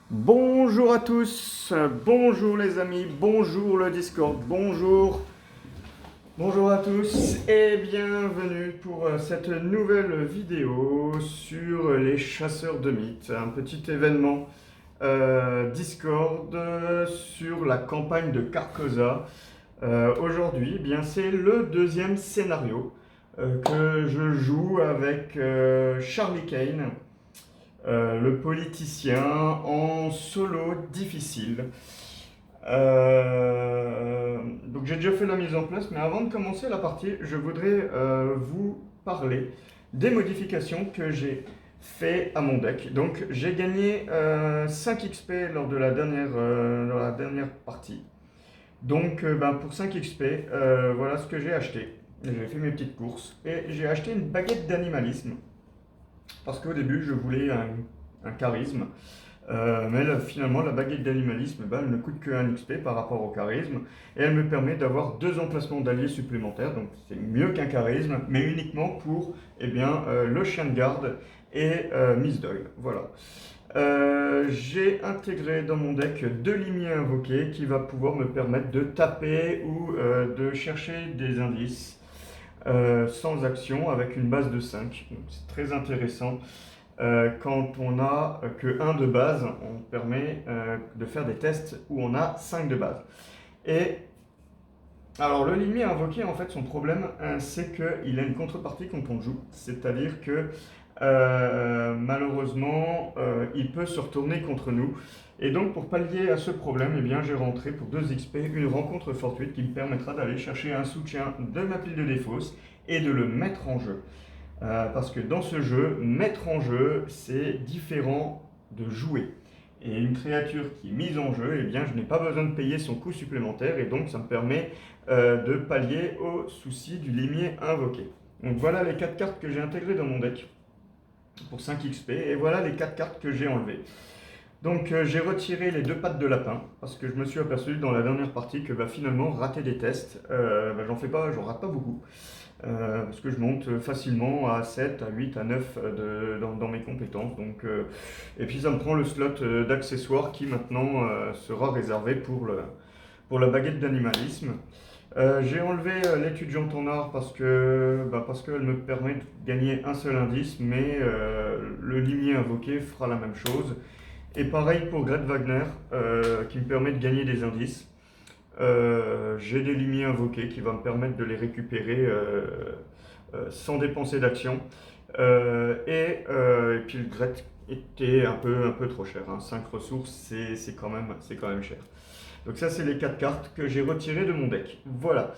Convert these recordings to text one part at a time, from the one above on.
Bonjour à tous, bonjour les amis, bonjour le Discord, bonjour à tous et bienvenue pour cette nouvelle vidéo sur les chasseurs de mythes, un petit événement Discord sur la campagne de Carcosa. Aujourd'hui, eh bien c'est le deuxième scénario que je joue avec Charlie Kane. Le politicien en solo difficile. Donc j'ai déjà fait la mise en place, mais avant de commencer la partie, je voudrais vous parler des modifications que j'ai fait à mon deck. Donc j'ai gagné 5 XP lors de dans la dernière partie. Donc pour 5 XP, voilà ce que j'ai acheté. J'ai fait mes petites courses et j'ai acheté une baguette d'animalisme. Parce qu'au début, je voulais un charisme. Mais là, finalement, la baguette d'animalisme, elle ne coûte que 1 XP par rapport au charisme. Et elle me permet d'avoir 2 emplacements d'alliés supplémentaires. Donc c'est mieux qu'un charisme, mais uniquement pour le chien de garde et Miss Doyle. Voilà. J'ai intégré dans mon deck 2 limiers invoqués qui va pouvoir me permettre de taper ou de chercher des indices sans action avec une base de 5. Donc c'est très intéressant. Quand on a que 1 de base, on permet de faire des tests où on a 5 de base. Et alors le limier invoqué, en fait, son problème, c'est qu'il a une contrepartie quand on joue. C'est-à-dire que malheureusement, il peut se retourner contre nous. Et donc pour pallier à ce problème, eh bien, j'ai rentré pour 2 XP une rencontre fortuite qui me permettra d'aller chercher un soutien de ma pile de défausse et de le mettre en jeu. Parce que dans ce jeu, mettre en jeu, c'est différent de jouer. Et une créature qui est mise en jeu, eh bien, je n'ai pas besoin de payer son coût supplémentaire et donc ça me permet de pallier au souci du limier invoqué. Donc voilà les 4 cartes que j'ai intégrées dans mon deck pour 5 XP et voilà les 4 cartes que j'ai enlevées. Donc j'ai retiré les 2 pattes de lapin parce que je me suis aperçu dans la dernière partie que finalement rater des tests, j'en rate pas beaucoup. Parce que je monte facilement à 7, à 8, à 9 dans mes compétences. Donc, et puis ça me prend le slot d'accessoires qui maintenant sera réservé pour la baguette d'animalisme. J'ai enlevé l'étudiante en art parce qu'elle me permet de gagner un seul indice, mais le limier invoqué fera la même chose. Et pareil pour Gret Wagner, qui me permet de gagner des indices. J'ai des limiers invoqués qui vont me permettre de les récupérer sans dépenser d'action. Et puis le Gret était un peu trop cher. 5 ressources, c'est quand même cher. Donc ça, c'est les 4 cartes que j'ai retirées de mon deck. Voilà.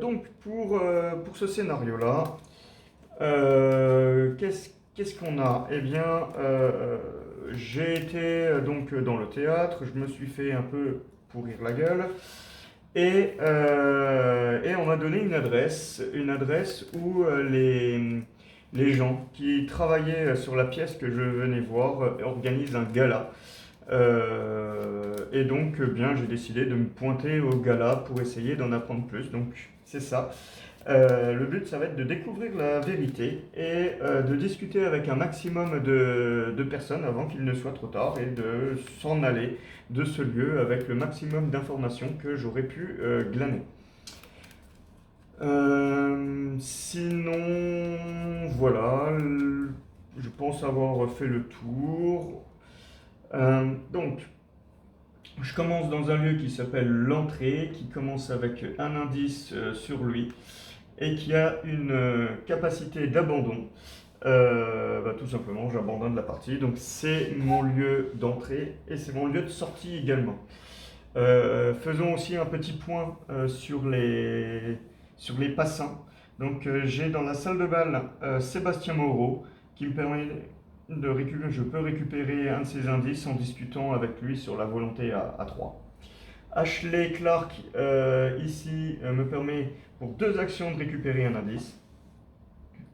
Donc pour ce scénario-là, qu'est-ce qu'on a? Eh bien, j'ai été donc dans le théâtre, je me suis fait un peu pourrir la gueule, et on m'a donné une adresse où les gens qui travaillaient sur la pièce que je venais voir organisent un gala. Et donc, bien, j'ai décidé de me pointer au gala pour essayer d'en apprendre plus. Donc, c'est ça. Le but, ça va être de découvrir la vérité et de discuter avec un maximum de personnes avant qu'il ne soit trop tard et de s'en aller de ce lieu avec le maximum d'informations que j'aurais pu glaner. Sinon, voilà, je pense avoir fait le tour. Donc, je commence dans un lieu qui s'appelle l'entrée, qui commence avec un indice sur lui et qui a une capacité d'abandon. Tout simplement, j'abandonne la partie. Donc c'est mon lieu d'entrée et c'est mon lieu de sortie également. Faisons aussi un petit point sur les passants. Donc j'ai dans la salle de bal Sébastien Moreau qui me permet de récupérer, je peux récupérer un de ses indices en discutant avec lui sur la volonté à 3. Ashley Clark ici me permet pour 2 actions de récupérer un indice.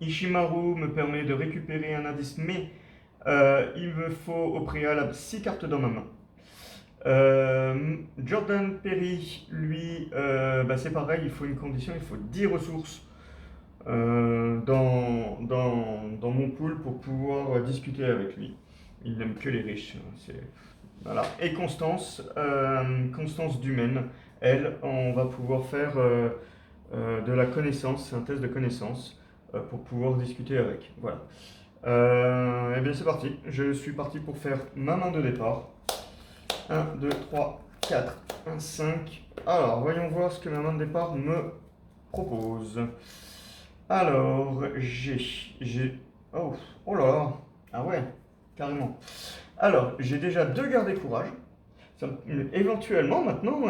Ishimaru me permet de récupérer un indice, mais il me faut au préalable 6 cartes dans ma main. Jordan Perry, lui, c'est pareil, il faut une condition, il faut 10 ressources dans mon pool pour pouvoir discuter avec lui. Il n'aime que les riches. Voilà. Et Constance, Constance Dumaine, elle, on va pouvoir faire de la connaissance, un test de connaissance pour pouvoir discuter avec. Voilà. Et bien c'est parti. Je suis parti pour faire ma main de départ. 1, 2, 3, 4, 1, 5. Alors, voyons voir ce que ma main de départ me propose. Alors, oh, oh là là. Ah ouais, carrément. Alors, j'ai déjà 2 gardés courage. Éventuellement, maintenant,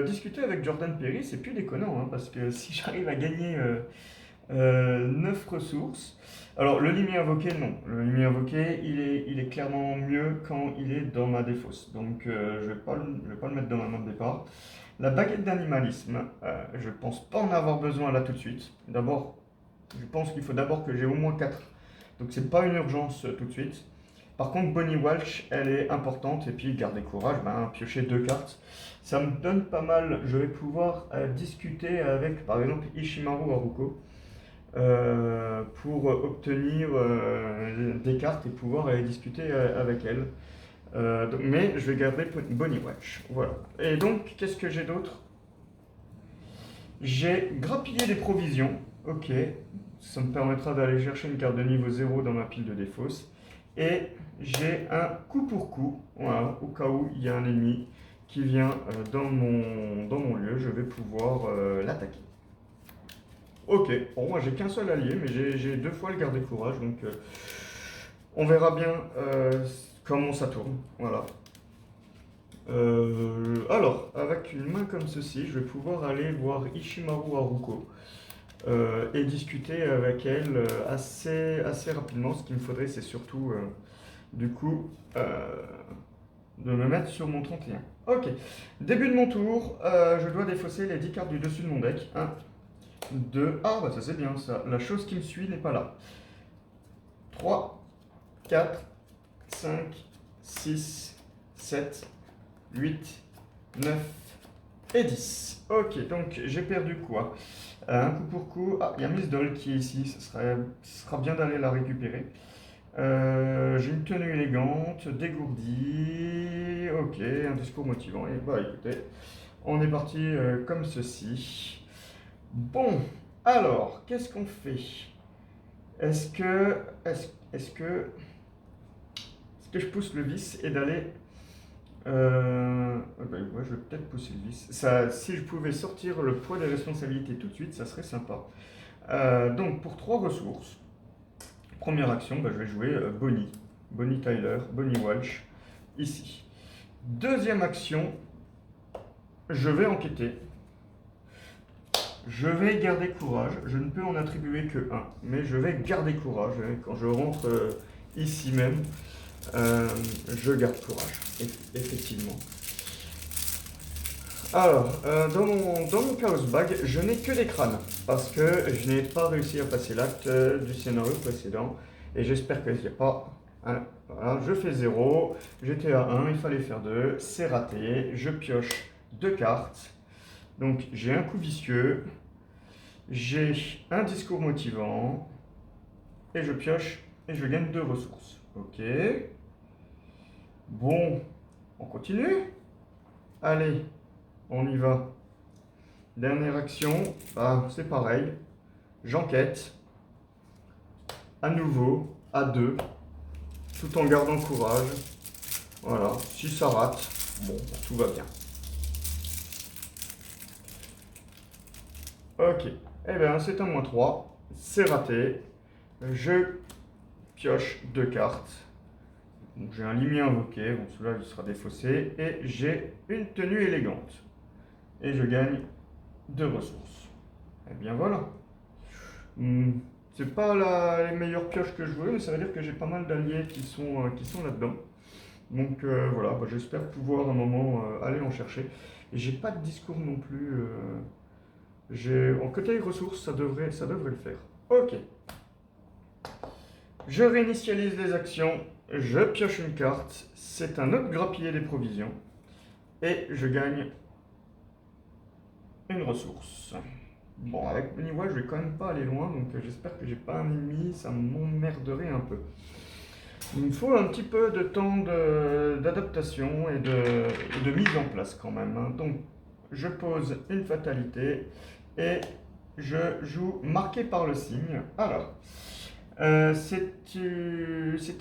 discuter avec Jordan Perry, c'est plus déconnant, hein, parce que si j'arrive à gagner 9 ressources. Alors, le limier invoqué, non. Le limier invoqué, il est clairement mieux quand il est dans ma défausse. Donc, je vais pas le mettre dans ma main de départ. La baguette d'animalisme, je pense pas en avoir besoin là tout de suite. D'abord, je pense qu'il faut d'abord que j'ai au moins 4. Donc, c'est pas une urgence tout de suite. Par contre, Bonnie Walsh, elle est importante. Et puis, garder courage, piocher 2 cartes. Ça me donne pas mal. Je vais pouvoir discuter avec, par exemple, Ishimaru Haruko. Pour obtenir des cartes et pouvoir aller discuter avec elle. Mais je vais garder Bonnie Watch. Voilà. Et donc, qu'est-ce que j'ai d'autre? J'ai grappillé des provisions. Ok. Ça me permettra d'aller chercher une carte de niveau 0 dans ma pile de défausse. Et j'ai un coup pour coup. Voilà. Au cas où il y a un ennemi qui vient dans mon lieu, je vais pouvoir l'attaquer. Ok, bon, moi j'ai qu'un seul allié, mais j'ai 2 fois le garder courage, donc on verra bien comment ça tourne. Voilà. Alors, avec une main comme ceci, je vais pouvoir aller voir Ishimaru Haruko et discuter avec elle assez rapidement. Ce qu'il me faudrait, c'est surtout, du coup, de me mettre sur mon 31. Ok, début de mon tour, je dois défausser les 10 cartes du dessus de mon deck. 1, 2, ah bah ça c'est bien ça, la chose qui me suit n'est pas là. 3, 4, 5, 6, 7, 8, 9 et 10. Ok, donc j'ai perdu quoi? Un coup pour coup. Ah, il y a Miss Doll qui est ici, ce sera bien d'aller la récupérer. J'ai une tenue élégante, dégourdie, ok, un discours motivant. Et bah écoutez, on est parti comme ceci. Bon, alors, qu'est-ce qu'on fait? Est-ce que, est-ce, est-ce que, est-ce que je pousse le vis et d'aller... ouais, je vais peut-être pousser le vis. Ça, si je pouvais sortir le poids des responsabilités tout de suite, ça serait sympa. Donc, pour 3 ressources, première action, je vais jouer Bonnie. Bonnie Tyler, Bonnie Walsh, ici. Deuxième action, je vais enquêter. Je vais garder courage, je ne peux en attribuer que 1, mais je vais garder courage. Quand je rentre ici même, je garde courage, effectivement. Alors, dans mon Chaos Bag, je n'ai que des crânes, parce que je n'ai pas réussi à passer l'acte du scénario précédent, et j'espère qu'il n'y a pas... Voilà, je fais 0, j'étais à 1, il fallait faire 2, c'est raté, je pioche 2 cartes. Donc j'ai un coup vicieux, j'ai un discours motivant, et je pioche, et je gagne 2 ressources. Ok. Bon, on continue? Allez, on y va. Dernière action, c'est pareil. J'enquête, à nouveau, à 2, tout en gardant courage. Voilà, si ça rate, bon, tout va bien. Ok, eh bien c'est un -3, c'est raté. Je pioche 2 cartes. Donc j'ai un limier invoqué, bon celui-là il sera défaussé. Et j'ai une tenue élégante. Et je gagne 2 ressources. Eh bien voilà. C'est pas les meilleures pioches que je veux, mais ça veut dire que j'ai pas mal d'alliés qui sont là-dedans. Donc voilà, j'espère pouvoir à un moment aller en chercher. Et j'ai pas de discours non plus. En côté ressources, ça devrait le faire. Ok. Je réinitialise les actions, je pioche une carte, c'est un autre grappiller des provisions, et je gagne une ressource. Bon, avec Bonnie Walsh, je vais quand même pas aller loin, donc j'espère que j'ai pas un ennemi, ça m'emmerderait un peu. Il me faut un petit peu de temps d'adaptation et de mise en place quand même, hein. Donc, je pose une fatalité et je joue marqué par le signe. Alors, c'est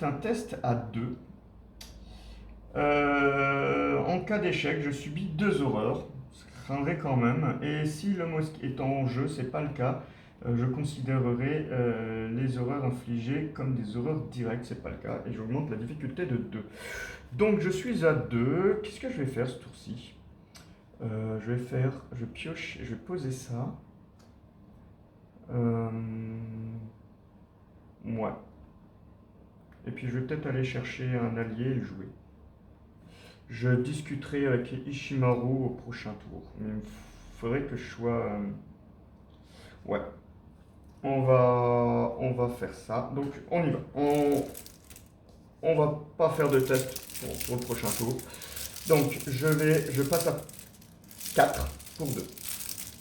un test à 2. En cas d'échec, je subis 2 horreurs. Je craindrais quand même. Et si le mosque est en jeu, c'est pas le cas. Je considérerai les horreurs infligées comme des horreurs directes, c'est pas le cas. Et j'augmente la difficulté de 2. Donc je suis à 2. Qu'est-ce que je vais faire ce tour-ci? Je pioche, je vais poser ça. Ouais. Et puis je vais peut-être aller chercher un allié et le jouer. Je discuterai avec Ishimaru au prochain tour. Mais il faudrait que je sois... Ouais. On va faire ça. Donc on y va. On va pas faire de test pour le prochain tour. Donc je passe à 4 pour 2.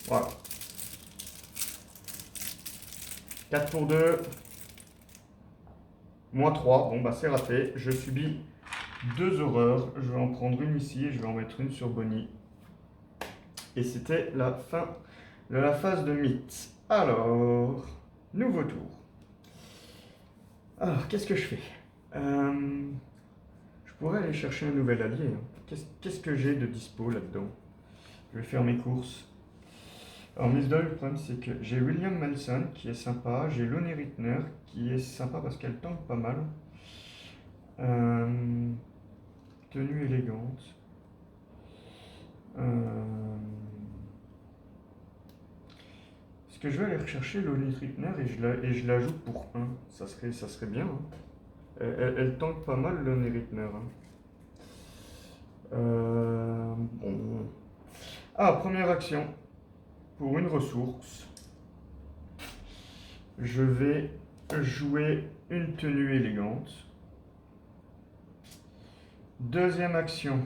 Voilà. 4 pour 2. Moins 3. Bon bah c'est raté. Je subis 2 horreurs. Je vais en prendre une ici et je vais en mettre une sur Bonnie. Et c'était la fin de la phase de mythe. Alors, nouveau tour. Alors, qu'est-ce que je fais? Je pourrais aller chercher un nouvel allié, hein. Qu'est-ce que j'ai de dispo là-dedans? Je vais faire mes courses. Alors, Miss Doyle, le problème, c'est que j'ai William Melson qui est sympa. J'ai Lonnie Rittner qui est sympa parce qu'elle tank pas mal. Tenue élégante. Est-ce que je vais aller rechercher Lonnie Rittner et je l'ajoute pour 1? Ça serait bien, hein. Elle tank pas mal, Lonnie Rittner, hein. Bon. Ah, première action. Pour une ressource, je vais jouer une tenue élégante. Deuxième action.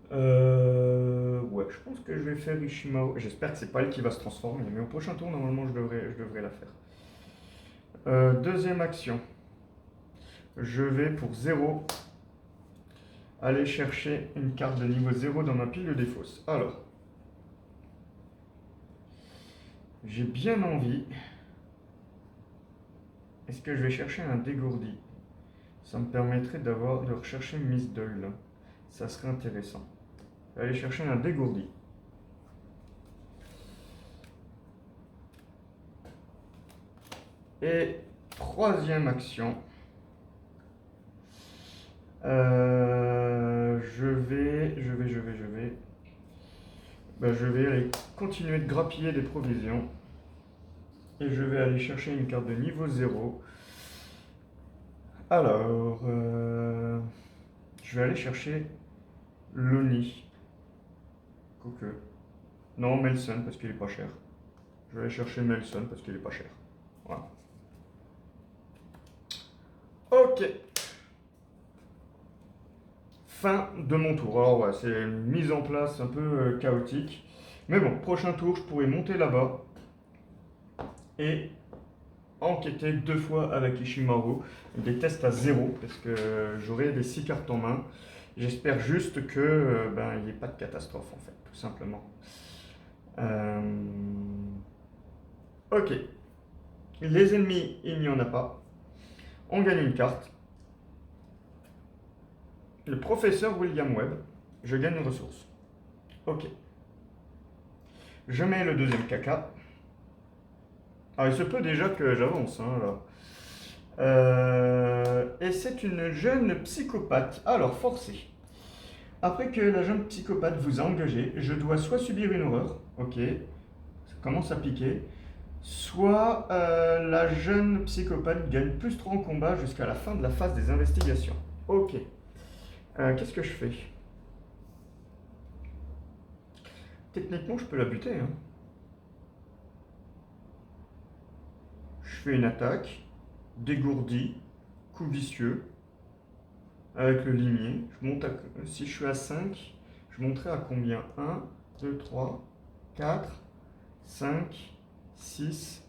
Ouais, je pense que je vais faire Ishimaru. J'espère que c'est pas elle qui va se transformer, mais au prochain tour, normalement, je devrais la faire. Deuxième action. Je vais pour 0 aller chercher une carte de niveau 0 dans ma pile de défausse. Alors, j'ai bien envie. Est-ce que je vais chercher un dégourdi? Ça me permettrait de rechercher Miss Doyle. Ça serait intéressant. Je vais aller chercher un dégourdi. Et troisième action. Je vais aller continuer de grappiller des provisions. Et je vais aller chercher une carte de niveau 0. Alors, je vais aller chercher Lonnie. Quoique. Non, Melson parce qu'il est pas cher. Je vais aller chercher Melson parce qu'il est pas cher. Voilà. Ok. Fin de mon tour. Alors ouais, c'est une mise en place un peu chaotique. Mais bon, prochain tour, je pourrais monter là-bas et enquêter 2 fois avec Ishimaru. Des tests à 0 parce que j'aurai des 6 cartes en main. J'espère juste que il n'y ait pas de catastrophe en fait, tout simplement. Ok. Les ennemis, il n'y en a pas. On gagne une carte. Le professeur William Webb, je gagne une ressource. Ok. Je mets le deuxième caca. Alors il se peut déjà que j'avance, hein, là. Et c'est une jeune psychopathe. Alors forcé. Après que la jeune psychopathe vous a engagé, je dois soit subir une horreur, ok, ça commence à piquer, soit la jeune psychopathe gagne plus 3 en combat jusqu'à la fin de la phase des investigations. Ok. Qu'est-ce que je fais? Techniquement, je peux la buter, hein. Je fais une attaque, dégourdi, coup vicieux, avec le limier. Si je suis à 5, je monterai à combien? 1, 2, 3, 4, 5, 6,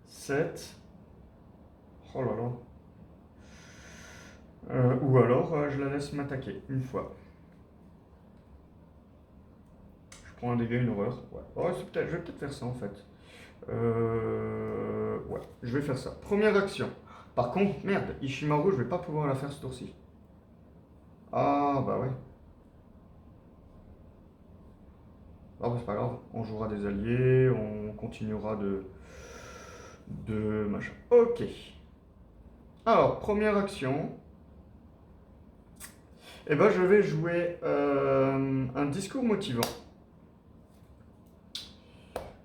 7, Oh là là. Ou alors, je la laisse m'attaquer une fois. Je prends un dégât, une horreur. Ouais. Oh, je vais peut-être faire ça en fait. Ouais, je vais faire ça. Première action. Par contre, merde, Ishimaru, je vais pas pouvoir la faire ce tour-ci. Ah, bah ouais. Ah, bah c'est pas grave. On jouera des alliés, on continuera de machin. Ok. Alors, première action. Eh ben, je vais jouer un discours motivant.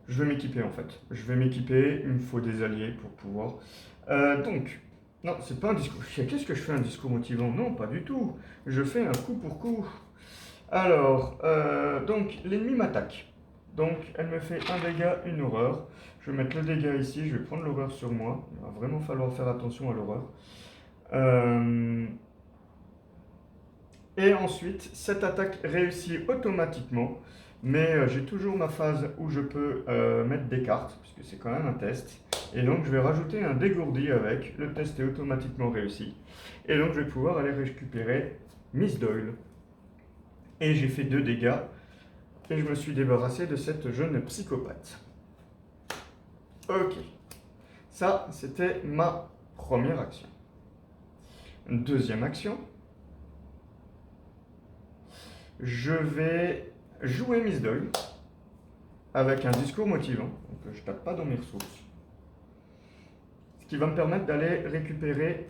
Je vais m'équiper en fait. Je vais m'équiper, il me faut des alliés pour pouvoir. Donc, non, c'est pas un discours. Qu'est-ce que je fais un discours motivant? Non, pas du tout. Je fais un coup pour coup. Alors, donc, l'ennemi m'attaque. Donc, elle me fait un dégât, une horreur. Je vais mettre le dégât ici, je vais prendre l'horreur sur moi. Il va vraiment falloir faire attention à l'horreur. Et ensuite, cette attaque réussit automatiquement. Mais j'ai toujours ma phase où je peux mettre des cartes, puisque c'est quand même un test. Et donc je vais rajouter un dégourdi avec. Le test est automatiquement réussi. Et donc je vais pouvoir aller récupérer Miss Doyle. Et j'ai fait 2 dégâts. Et je me suis débarrassé de cette jeune psychopathe. Ok. Ça, c'était ma première action. Deuxième action. Je vais jouer Miss Doyle avec un discours motivant. Donc je tape pas dans mes ressources. Ce qui va me permettre d'aller récupérer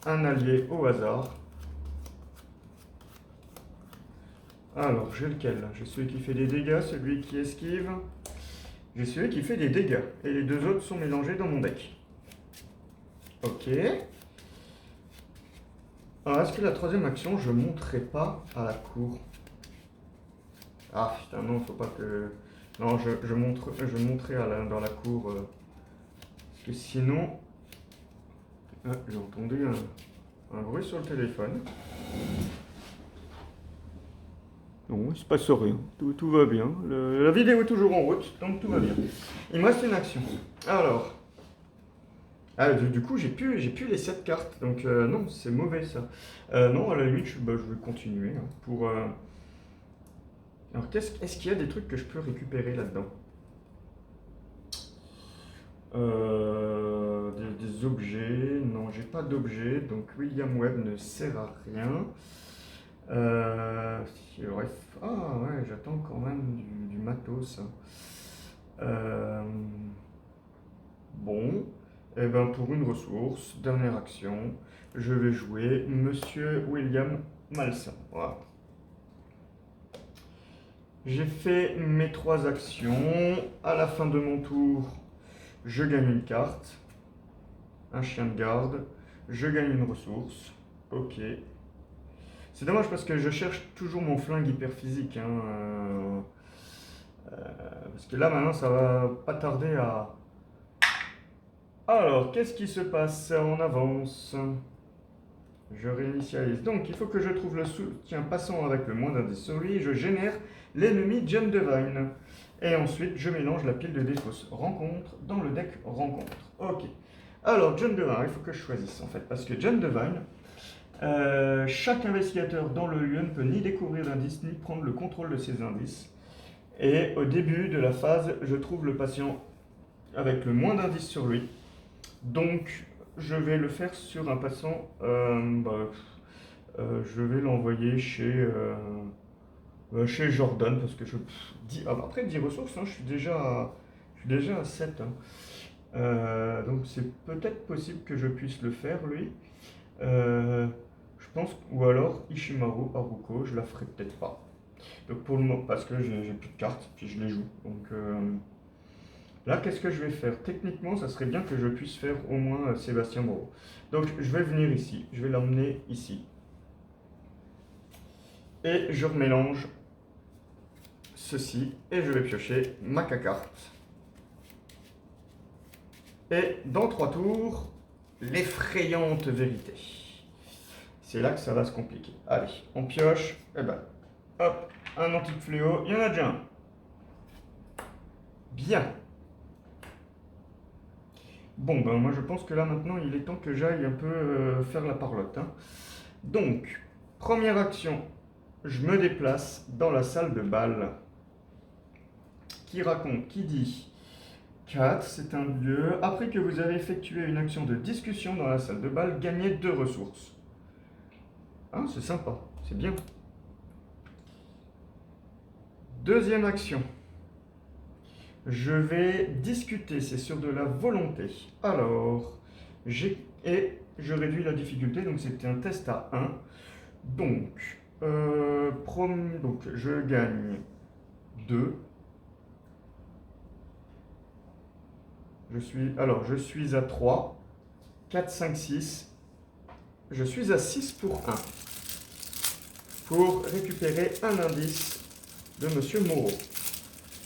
un allié au hasard. Alors, j'ai lequel? J'ai celui qui fait des dégâts, celui qui esquive. J'ai celui qui fait des dégâts. Et les 2 autres sont mélangés dans mon deck. Ok. Alors, est-ce que la troisième action, je monterai pas à la cour? Ah, putain, non, faut pas que... Non, je monterai dans la cour. Parce que sinon... Ah, j'ai entendu un bruit sur le téléphone. Non, il se passe rien, tout va bien. La vidéo est toujours en route, donc tout va bien. Il me reste une action. Alors, du coup, j'ai plus les 7 cartes, donc non, c'est mauvais ça. Non, à la limite, je vais continuer. Hein, pour, Alors, est-ce qu'il y a des trucs que je peux récupérer là-dedans? Des objets, non, j'ai pas d'objets, donc William Webb ne sert à rien. Bref. Ah ouais, j'attends quand même du matos. Bon, et ben pour une ressource, dernière action, je vais jouer Monsieur William Malsain. Voilà. J'ai fait mes 3 actions. À la fin de mon tour, je gagne une carte, un chien de garde, je gagne une ressource. Ok. C'est dommage parce que je cherche toujours mon flingue hyper physique. Hein, parce que là maintenant ça va pas tarder à... Alors, qu'est-ce qui se passe? On avance. Je réinitialise. Donc, il faut que je trouve le soutien passant avec le moins d'indices sur lui et je génère l'ennemi John Devine. Et ensuite, je mélange la pile de défausse rencontre dans le deck rencontre. Ok. Alors, John Devine, il faut que je choisisse en fait. Parce que John Devine, chaque investigateur dans le lieu ne peut ni découvrir d'indices ni prendre le contrôle de ces indices. Et au début de la phase, je trouve le patient avec le moins d'indices sur lui. Donc, je vais le faire sur un passant. Je vais l'envoyer chez Jordan parce que après 10 ressources, hein, je suis déjà à 7. Hein. Donc, c'est peut-être possible que je puisse le faire, lui. Je pense, ou alors Ishimaru Haruko, je la ferai peut-être pas. Donc, pour le moment, parce que j'ai plus de cartes, puis je les joue. Donc, là, qu'est-ce que je vais faire? Techniquement, ça serait bien que je puisse faire au moins Sébastien Moreau. Donc, je vais venir ici. Je vais l'emmener ici. Et je remélange ceci. Et je vais piocher ma carte. Et dans 3 tours, l'effrayante vérité. C'est là que ça va se compliquer. Allez, on pioche. Et ben, hop, un anti-fléau. Il y en a déjà un. Bien. Bon, ben moi je pense que là maintenant il est temps que j'aille un peu faire la parlotte, hein. Donc, première action, je me déplace dans la salle de bal. Qui raconte, qui dit 4, c'est un lieu. Après que vous avez effectué une action de discussion dans la salle de bal, gagnez 2 ressources. Ah, c'est sympa, c'est bien. Deuxième action. Je vais discuter, c'est sur de la volonté. Alors, et je réduis la difficulté, donc c'était un test à 1. Donc, donc je gagne 2. Je suis à 3, 4, 5, 6. Je suis à 6 pour 1. Pour récupérer un indice de Monsieur Moreau.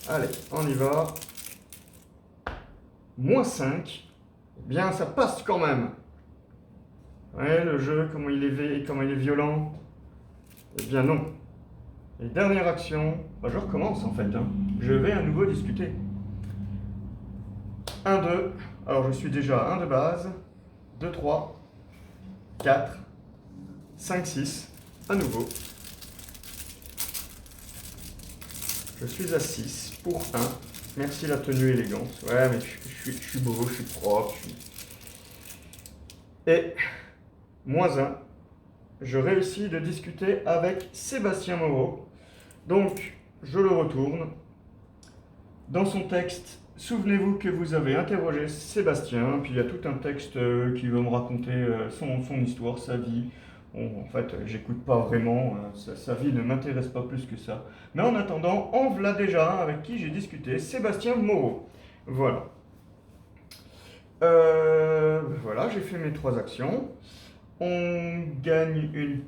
Allez, on y va. Moins 5. Eh bien, ça passe quand même. Ouais, le jeu, comment il est violent. Eh bien non. Et dernière action, bah, je recommence en fait, hein. Je vais à nouveau discuter. 1, 2. Alors je suis déjà à 1 de base. 2, 3. 4. 5, 6. À nouveau. Je suis à 6 pour 1. Merci la tenue élégante. Ouais, mais je suis beau, je suis propre. Et moins 1. Je réussis de discuter avec Sébastien Moreau. Donc, je le retourne. Dans son texte, souvenez-vous que vous avez interrogé Sébastien, puis il y a tout un texte qui va me raconter son histoire, sa vie. Bon, en fait, j'écoute pas vraiment, sa vie ne m'intéresse pas plus que ça. Mais en attendant, en voilà déjà un avec qui j'ai discuté, Sébastien Moreau. Voilà. Voilà, j'ai fait mes 3 actions. On gagne une...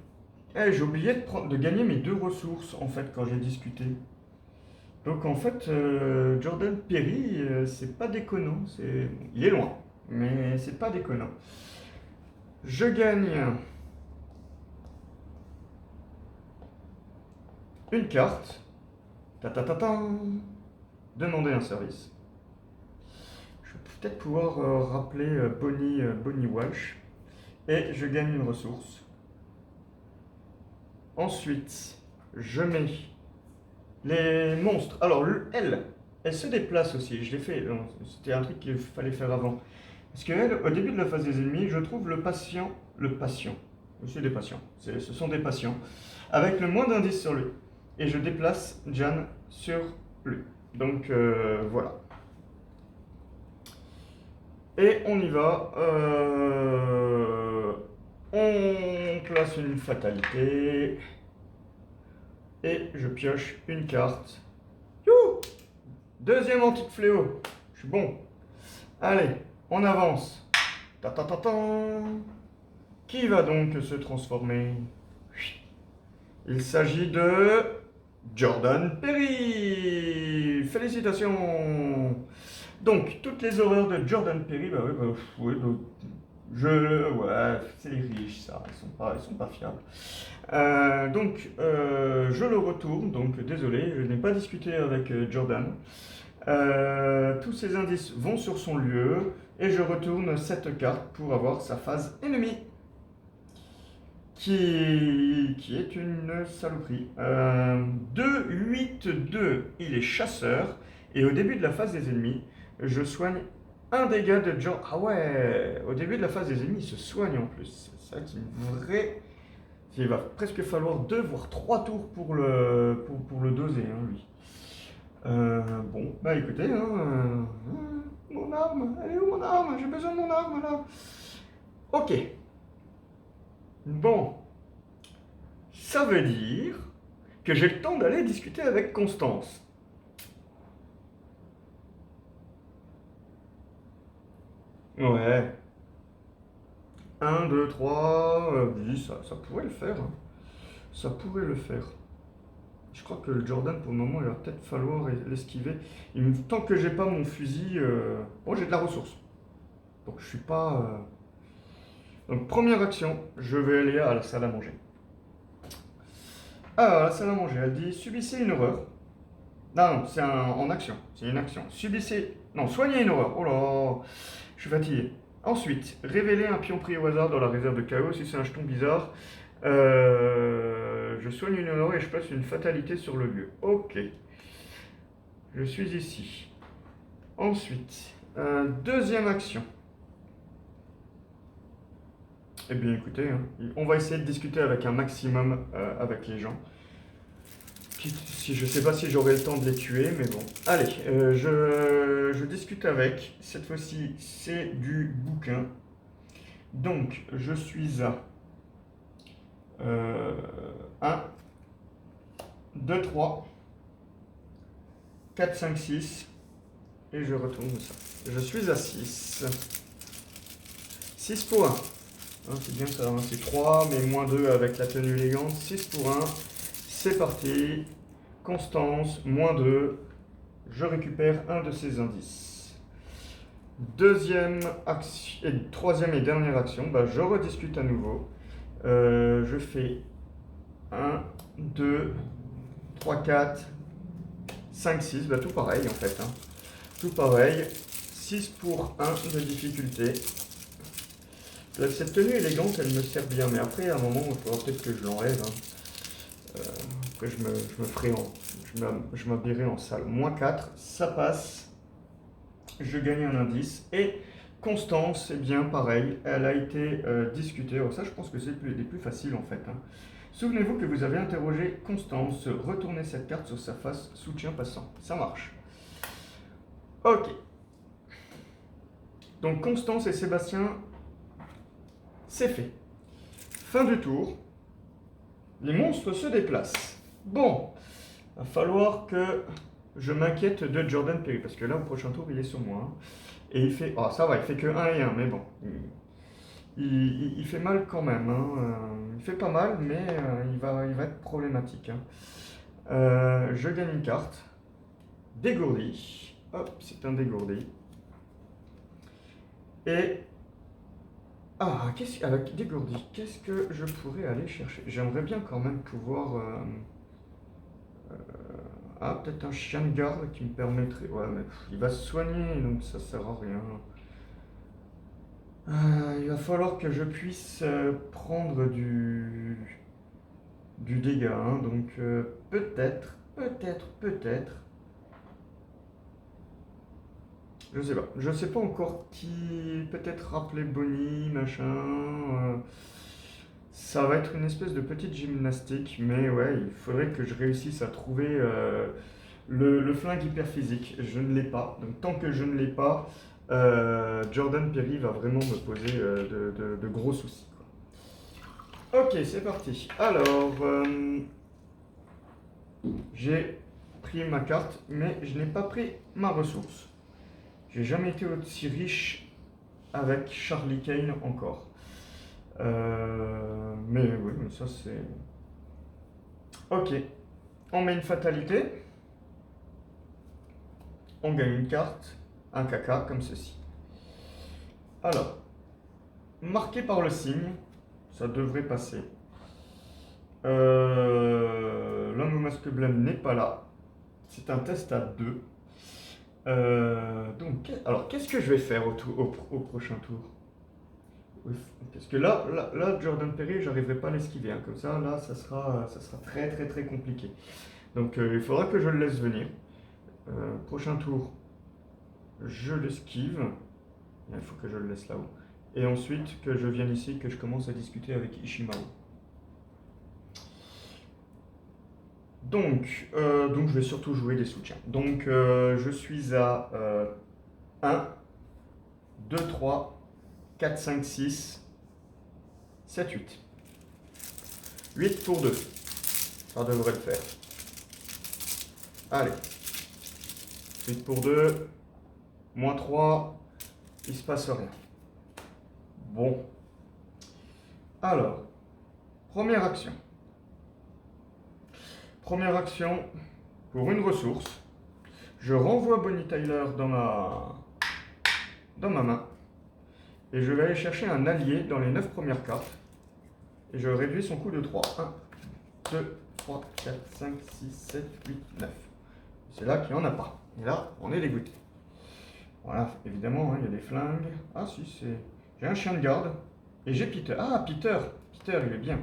j'ai oublié de gagner mes 2 ressources, en fait, quand j'ai discuté. Donc, en fait, Jordan Perry, c'est pas déconnant. Il est loin, mais c'est pas déconnant. Je gagne une carte. Ta ta ta ta. Demander un service. Je vais peut-être pouvoir rappeler Bonnie Walsh. Et je gagne une ressource. Ensuite, je mets les monstres. Alors, elle se déplace aussi. Je l'ai fait. C'était un truc qu'il fallait faire avant. Parce qu'elle, au début de la phase des ennemis, je trouve le patient. C'est des patients. Ce sont des patients. Avec le moins d'indices sur lui. Et je déplace Jan sur lui. Donc, voilà. Et on y va. On place une fatalité. Et je pioche une carte. Youhou! Deuxième anti-fléau. Je suis bon. Allez, on avance. Ta ta ta ta. Qui va donc se transformer? Il s'agit de Jordan Perry. Félicitations. Donc, toutes les horreurs de Jordan Perry, bah ouais, ouais, c'est les riches, ça, ils sont pas fiables. Je le retourne, donc désolé, je n'ai pas discuté avec Jordan. Tous ces indices vont sur son lieu, et je retourne cette carte pour avoir sa phase ennemie. Qui est une saloperie. 2, 8, 2, il est chasseur, et au début de la phase des ennemis, je soigne un dégât de Jordan. Ah ouais, au début de la phase des ennemis, il se soigne en plus. C'est vrai qu'il vraie... Il va presque falloir 2 voire 3 tours pour le doser, hein, lui. Bon, bah écoutez, hein, mon arme, elle est où mon arme? J'ai besoin de mon arme là. Ok. Bon. Ça veut dire que j'ai le temps d'aller discuter avec Constance. Ouais. 1, 2, 3, 10, ça pourrait le faire, hein. Ça pourrait le faire. Je crois que le Jordan, pour le moment, il va peut-être falloir l'esquiver. Tant que j'ai pas mon fusil... Bon, j'ai de la ressource. Donc, je suis pas... Donc, première action, je vais aller à la salle à manger. Alors, la salle à manger, elle dit, subissez une horreur. Non, c'est en action. C'est une action. Subissez... Non, soignez une horreur. Oh là... suis fatigué. Ensuite, révéler un pion pris au hasard dans la réserve de chaos si c'est un jeton bizarre. Je soigne une honor et je place une fatalité sur le lieu. Ok. Je suis ici. Ensuite, deuxième action. Eh bien écoutez, hein, on va essayer de discuter avec un maximum avec les gens. Si, je sais pas si j'aurai le temps de les tuer, mais bon. Allez, je discute avec. Cette fois-ci, c'est du bouquin. Donc, je suis à 1, 2, 3, 4, 5, 6. Et je retourne ça. Je suis à 6. 6 pour 1. Hein, c'est bien ça, hein, c'est 3, mais moins 2 avec la tenue élégante. 6 pour 1. C'est parti. Constance, moins 2. Je récupère un de ces indices. Deuxième action, et troisième et dernière action, bah, je rediscute à nouveau. Je fais 1, 2, 3, 4, 5, 6. Bah, tout pareil en fait. Hein. Tout pareil. 6 pour 1 de difficulté. Cette tenue élégante, elle me sert bien, mais après, à un moment, il faudra peut-être que je l'enlève. Hein. Après, je m'habillerai en salle. Moins 4, ça passe. Je gagne un indice. Et Constance, c'est bien pareil, elle a été discutée. Alors ça, je pense que c'est des plus faciles en fait. Hein. Souvenez-vous que vous avez interrogé Constance. Retournez cette carte sur sa face, soutien passant. Ça marche. Ok. Donc Constance et Sébastien, c'est fait. Fin du tour. Les monstres se déplacent. Bon, va falloir que je m'inquiète de Jordan Perry, parce que là, au prochain tour, il est sur moi. Hein. Et il fait... Oh, ça va, il fait que 1 et 1, mais bon. Il fait mal quand même. Hein. Il fait pas mal, mais il va être problématique. Hein. Je gagne une carte. Dégourdi. Hop, c'est un dégourdi. Et... Ah, avec dégourdi, qu'est-ce que je pourrais aller chercher? J'aimerais bien quand même pouvoir... Ah, peut-être un chien de garde qui me permettrait... Ouais, mais il va se soigner, donc ça sert à rien. Il va falloir que je puisse prendre du dégât, hein, donc peut-être... Je sais pas encore qui... Peut-être rappeler Bonnie, machin... Ça va être une espèce de petite gymnastique, mais ouais, il faudrait que je réussisse à trouver le flingue hyper physique. Je ne l'ai pas, donc tant que je ne l'ai pas, Jordan Perry va vraiment me poser de gros soucis. Quoi. Ok, c'est parti. Alors, j'ai pris ma carte, mais je n'ai pas pris ma ressource. J'ai jamais été aussi riche avec Charlie Kane encore. Mais oui, mais ça c'est... Ok, on met une fatalité. On gagne une carte, un caca comme ceci. Alors, marqué par le signe, ça devrait passer. L'homme au masque blême n'est pas là. C'est un test à 2. Donc, alors qu'est-ce que je vais faire au prochain tour? Parce que là, Jordan Perry, j'arriverai pas à l'esquiver. Hein. Comme ça, là, ça sera très très très compliqué. Donc, il faudra que je le laisse venir. Prochain tour, je l'esquive. Il faut que je le laisse là-haut. Et ensuite, que je vienne ici, que je commence à discuter avec Ishimaru. Donc, je vais surtout jouer des soutiens. Donc, je suis à 1, 2, 3, 4, 5, 6, 7, 8. 8 pour 2. Ça devrait le faire. Allez. 8 pour 2. Moins 3. Il se passe rien. Bon. Alors. Première action. Première action. Pour une ressource. Je renvoie Bonnie Tyler dans ma main. Et je vais aller chercher un allié dans les 9 premières cartes. Et je réduis son coût de 3. 1, 2, 3, 4, 5, 6, 7, 8, 9. C'est là qu'il n'y en a pas. Et là, on est dégoûté. Voilà, évidemment, hein, il y a des flingues. Ah si, c'est... J'ai un chien de garde. Et j'ai Peter. Ah, Peter. Peter, il est bien.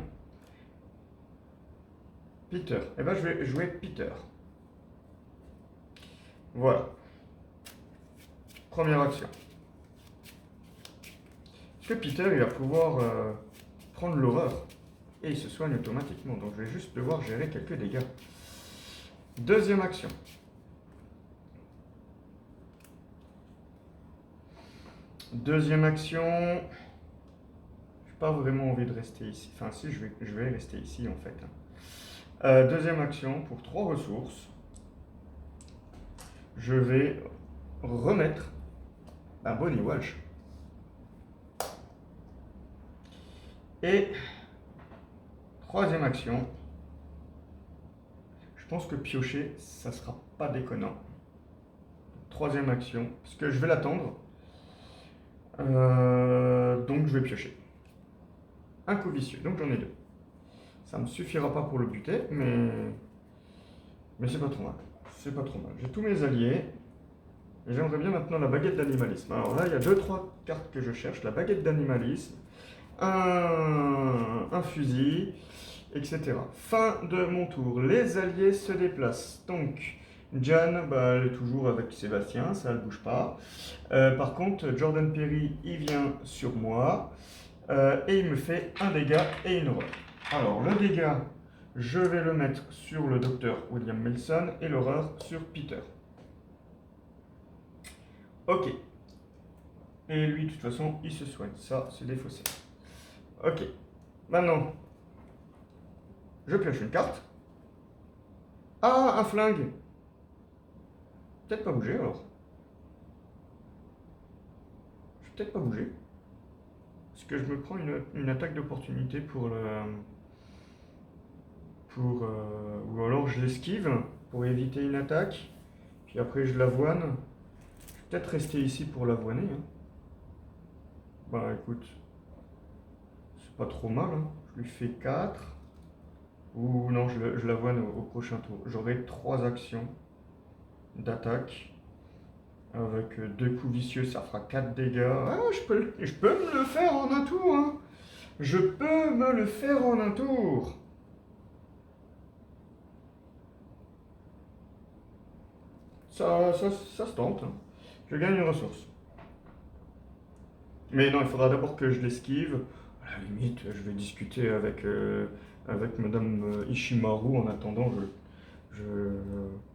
Peter. Eh ben, je vais jouer Peter. Voilà. Première action. Parce que Peter, il va pouvoir prendre l'horreur. Et il se soigne automatiquement. Donc, je vais juste devoir gérer quelques dégâts. Deuxième action. Deuxième action. Je n'ai pas vraiment envie de rester ici. Enfin, si, je vais rester ici, en fait. Deuxième action, pour 3 ressources. Je vais remettre un Bonnie Walsh. Et troisième action, je pense que piocher, ça sera pas déconnant. Troisième action, parce que je vais l'attendre. Donc je vais piocher. Un coup vicieux, donc j'en ai 2. Ça me suffira pas pour le buter, mais c'est pas trop mal. C'est pas trop mal. J'ai tous mes alliés. Et j'aimerais bien maintenant la baguette d'animalisme. Alors là, il y a 2-3 cartes que je cherche. La baguette d'animalisme, un fusil, etc. Fin de mon tour. Les alliés se déplacent. Donc, Jan, bah, elle est toujours avec Sébastien, ça ne bouge pas. Par contre, Jordan Perry, il vient sur moi. Et il me fait un dégât et une horreur. Alors, le dégât, je vais le mettre sur le docteur William Melson et l'horreur sur Peter. Ok. Et lui, de toute façon, il se soigne. Ça, c'est des faussaires. Ok. Maintenant, je pioche une carte. Ah, un flingue. Peut-être pas bouger alors. Je vais peut-être pas bouger. Parce que je me prends une attaque d'opportunité pour le... ou alors je l'esquive pour éviter une attaque. Puis après je l'avoine. Je vais peut-être rester ici pour l'avoiner. Hein. Bah écoute, c'est pas trop mal. Hein. Je lui fais 4. Ou non, je l'avoine au prochain tour. J'aurai 3 actions d'attaque. Avec 2 coups vicieux, ça fera 4 dégâts. Ah, je peux me le faire en un tour. Hein. Je peux me le faire en un tour. Ça se tente. Hein. Je gagne une ressource. Mais non, il faudra d'abord que je l'esquive. À la limite, je vais discuter avec Madame Ishimaru en attendant.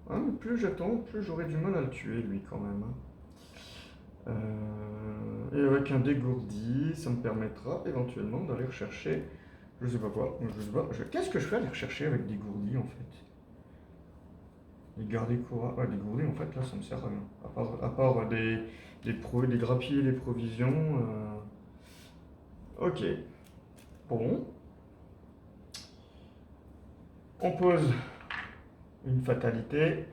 Hein, plus j'attends, plus j'aurai du mal à le tuer, lui, quand même. Hein. Et avec un dégourdi, ça me permettra éventuellement d'aller rechercher, je sais pas quoi, je sais pas, qu'est-ce que je fais aller rechercher avec dégourdi en fait? Les garder courage, ouais, dégourdi en fait là ça me sert à rien, à part des grappiller des provisions. Ok, bon, on pose une fatalité,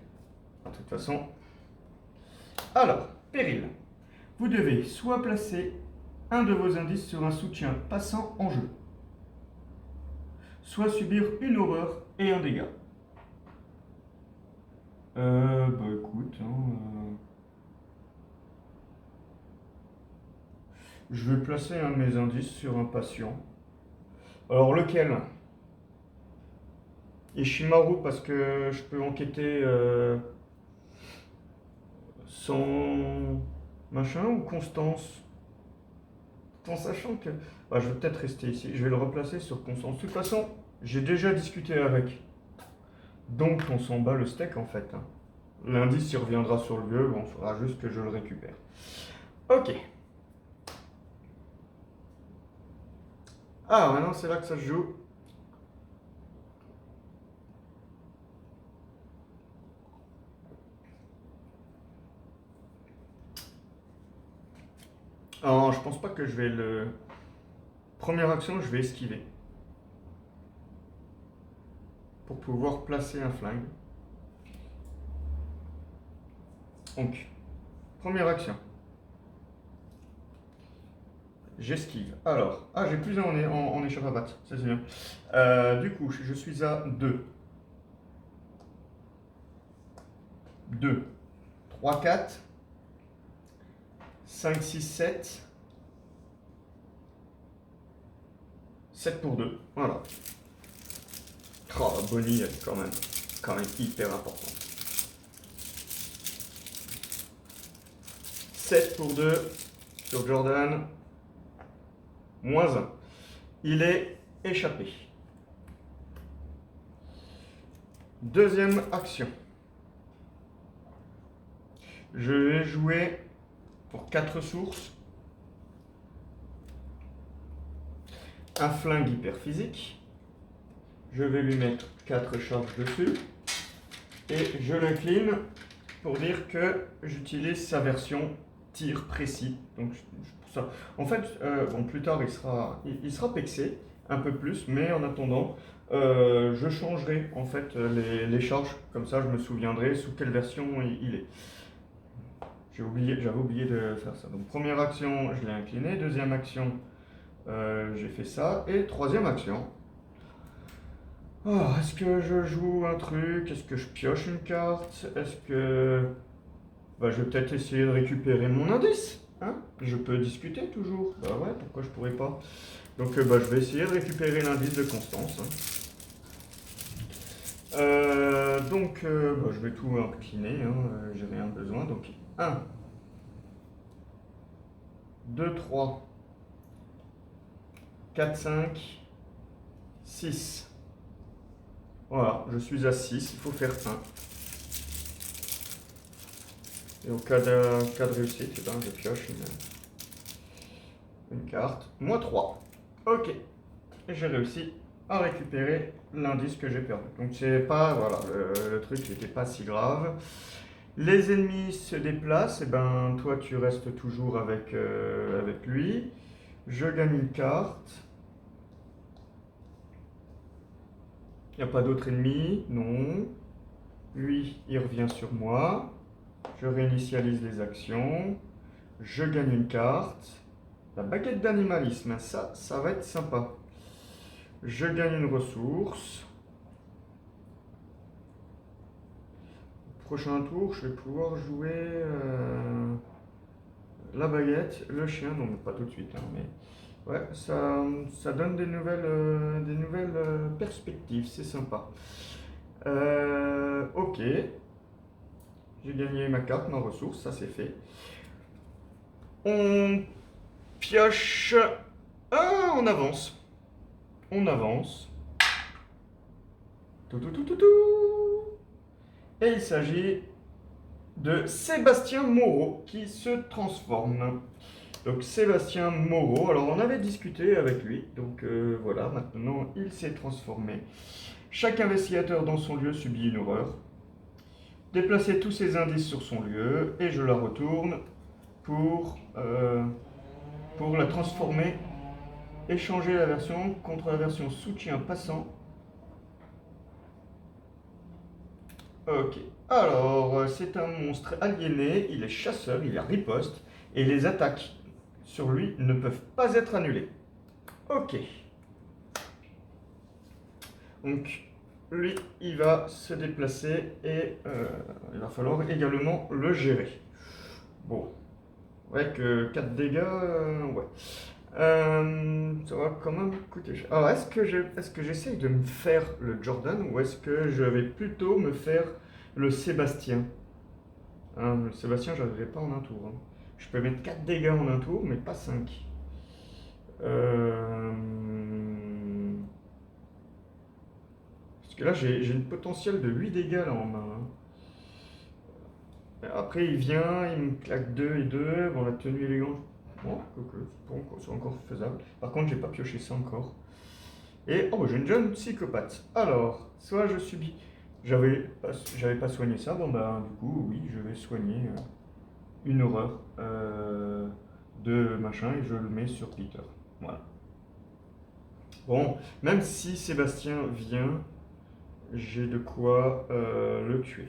de toute façon. Alors, péril. Vous devez soit placer un de vos indices sur un soutien passant en jeu, soit subir une horreur et un dégât. Bah écoute, hein, je vais placer un de mes indices sur un patient. Alors lequel? Ishimaru parce que je peux enquêter sans machin ou Constance? En sachant que... Bah, je vais peut-être rester ici. Je vais le replacer sur Constance. De toute façon, j'ai déjà discuté avec. Donc on s'en bat le steak en fait. Hein. L'indice il reviendra sur le vieux, bon, il faudra juste que je le récupère. Ok. Ah, maintenant c'est là que ça se joue. Alors, je pense pas que je vais le... Première action, je vais esquiver. Pour pouvoir placer un flingue. Donc, première action. J'esquive. Alors, ah, j'ai plus un en échappe à battre, ça c'est bien. Du coup, je suis à 2. 2, 3, 4. 5, 6, 7. 7 pour 2. Voilà. Oh, Bonnie, elle est quand même hyper importante. 7 pour 2 sur Jordan. Moins 1. Il est échappé. Deuxième action. Je vais jouer pour 4 sources. Un flingue hyper physique. Je vais lui mettre 4 charges dessus. Et je l'incline pour dire que j'utilise sa version tir précis. Donc, pour ça. En fait, bon, plus tard, il sera pexé un peu plus, mais en attendant, je changerai en fait les charges. Comme ça, je me souviendrai sous quelle version il est. J'avais oublié de faire ça. Donc, première action, je l'ai incliné. Deuxième action, j'ai fait ça. Et troisième action, est-ce que je joue un truc? Est-ce que je pioche une carte? Est-ce que... je vais peut-être essayer de récupérer mon indice. Hein? Je peux discuter toujours. Bah ouais, pourquoi je pourrais pas? Donc je vais essayer de récupérer l'indice de Constance. Je vais tout incliner. J'ai rien besoin. Donc 1, 2, 3, 4, 5, 6. Voilà, je suis à 6, il faut faire 1. Et au cas de réussite, je pioche une carte. Moins 3. Ok. Et j'ai réussi à récupérer l'indice que j'ai perdu. Donc c'est pas, voilà, le truc n'était pas si grave. Les ennemis se déplacent, et ben toi tu restes toujours avec lui. Je gagne une carte. Il n'y a pas d'autres ennemis, non. Lui, il revient sur moi. Je réinitialise les actions. Je gagne une carte. La baguette d'animalisme, ça va être sympa. Je gagne une ressource. Prochain tour, je vais pouvoir jouer la baguette, le chien, non mais pas tout de suite, mais ouais, ça donne des nouvelles perspectives, c'est sympa. Ok, j'ai gagné ma carte, ma ressource, ça c'est fait. On pioche. Ah, on avance. On avance. Tout. Et il s'agit de Sébastien Moreau qui se transforme. Donc Sébastien Moreau, alors on avait discuté avec lui, donc voilà, maintenant il s'est transformé. Chaque investigateur dans son lieu subit une horreur. Déplacer tous ses indices sur son lieu et je la retourne pour la transformer. Échanger la version contre la version soutien passant. Ok. Alors, c'est un monstre aliéné, il est chasseur, il a riposte, et les attaques sur lui ne peuvent pas être annulées. Ok. Donc, lui, il va se déplacer et il va falloir également le gérer. Bon. Ouais, que 4 dégâts, ouais. Ça va quand même coûter cher. Alors, est-ce que j'essaye de me faire le Jordan ou est-ce que je vais plutôt me faire le Sébastien? Le Sébastien, je n'arriverai pas en un tour. Je peux mettre 4 dégâts en un tour, mais pas 5. Parce que là, j'ai une potentielle de 8 dégâts là en main. Après, il vient, il me claque 2 et 2. Bon, la tenue élégante. Bon, c'est encore faisable. Par contre, j'ai pas pioché ça encore. Et j'ai une jeune psychopathe. Alors, soit je subis. J'avais pas soigné ça. Bon, du coup, oui, je vais soigner une horreur de machin et je le mets sur Peter. Voilà. Bon, même si Sébastien vient, j'ai de quoi le tuer.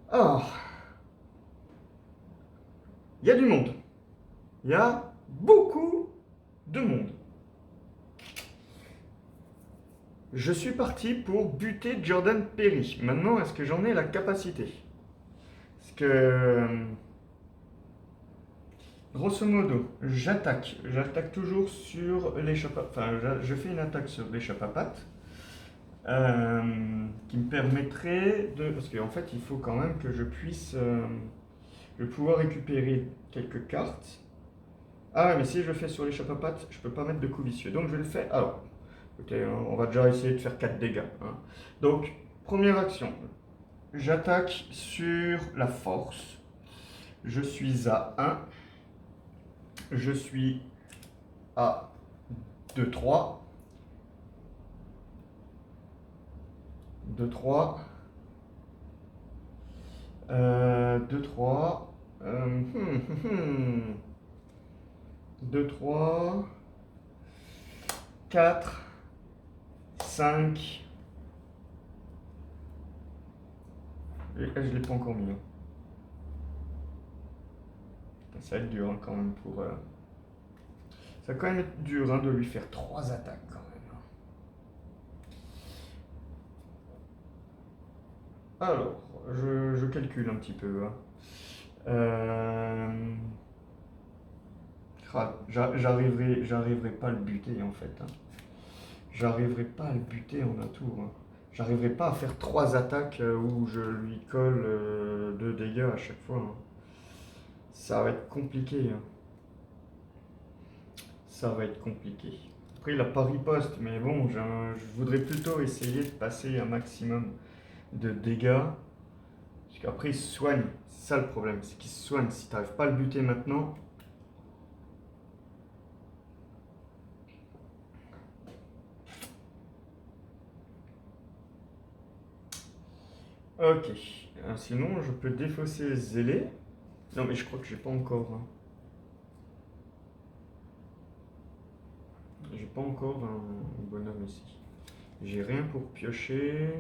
Alors, il y a du monde. Il y a beaucoup de monde. Je suis parti pour buter Jordan Perry. Maintenant, est-ce que j'en ai la capacité? Parce que grosso modo, j'attaque. J'attaque toujours sur l'échappapates. Enfin, je fais une attaque sur l'échappapates. Qui me permettrait de... Parce qu'en fait, il faut quand même que je puisse... je vais pouvoir récupérer quelques cartes. Ah ouais, mais si je le fais sur l'échappapates, je peux pas mettre de coup vicieux. Donc je vais le faire... Alors, écoutez, on va déjà essayer de faire 4 dégâts. Hein. Donc, première action. J'attaque sur la force. Je suis à 1. Je suis à 2, 3. 2, 3. 2, 3. 2, 3. 4. 5. Je ne l'ai pas encore mis. Hein. Ça va être dur hein, quand même pour... Ça va quand même être dur hein, de lui faire 3 attaques quand même. Alors, je calcule un petit peu. Hein. J'arriverai pas à le buter en fait. Hein. J'arriverai pas à le buter en un tour. Hein. J'arriverai pas à faire 3 attaques où je lui colle 2 dégâts à chaque fois. Hein. Ça va être compliqué. Hein. Ça va être compliqué. Après, il a pas riposte, mais bon, je voudrais plutôt essayer de passer un maximum de dégâts. Parce qu'après, il se soigne. C'est ça le problème, c'est qu'il se soigne. Si tu n'arrives pas à le buter maintenant. Ok. Sinon, je peux défausser Zélé. Non, mais je crois que j'ai pas encore. Hein. J'ai pas encore un bonhomme ici. J'ai rien pour piocher.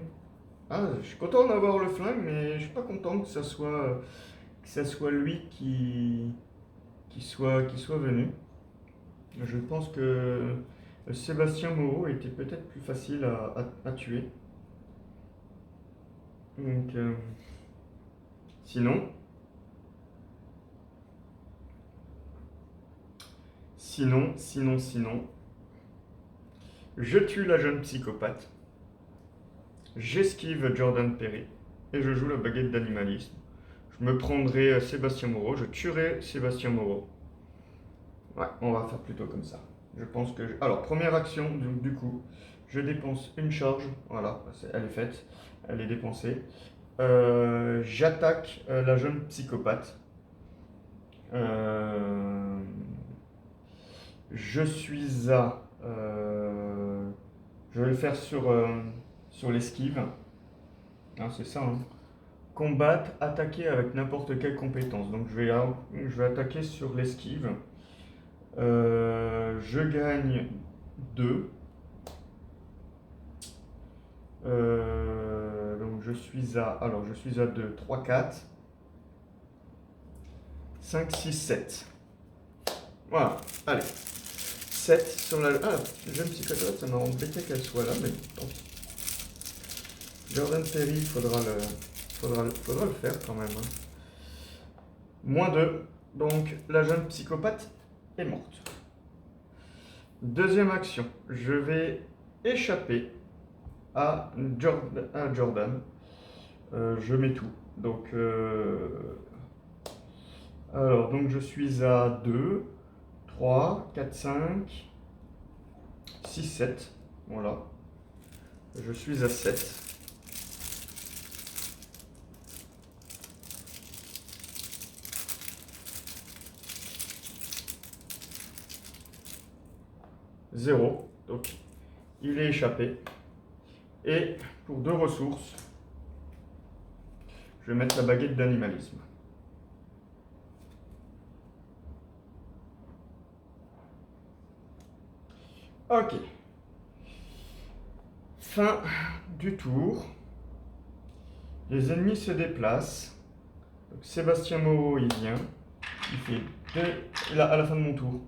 Ah, je suis content d'avoir le flingue, mais je suis pas content que ça soit lui qui soit venu. Je pense que Sébastien Moreau était peut-être plus facile à tuer. Donc, sinon, je tue la jeune psychopathe, j'esquive Jordan Perry et je joue la baguette d'animalisme. Je me prendrai Sébastien Moreau, je tuerai Sébastien Moreau. Ouais, on va faire plutôt comme ça. Je pense que... Alors, première action, du coup, je dépense une charge. Voilà, elle est faite, elle est dépensée. J'attaque la jeune psychopathe. Je suis à... je vais le faire sur l'esquive. Hein, c'est ça. Hein. Combattre, attaquer avec n'importe quelle compétence. Donc je vais attaquer sur l'esquive. Je gagne 2. Donc je suis à... Alors je suis à 2, 3, 4. 5, 6, 7. Voilà, allez. 7 sur la... Ah, le jeune psychopathe, ça m'a embêté qu'elle soit là, mais tant pis. Jordan Perry, il faudra le faire quand même. Hein. Moins 2. Donc la jeune psychopathe est morte. Deuxième action. Je vais échapper à Jordan. Je mets tout. Donc, alors, donc je suis à 2, 3, 4, 5, 6, 7. Voilà. Je suis à 7. Zéro. Donc, il est échappé. Et pour 2 ressources, je vais mettre la baguette d'animalisme. Ok. Fin du tour. Les ennemis se déplacent. Donc, Sébastien Moreau, il vient. Il fait 2... Là, à la fin de mon tour.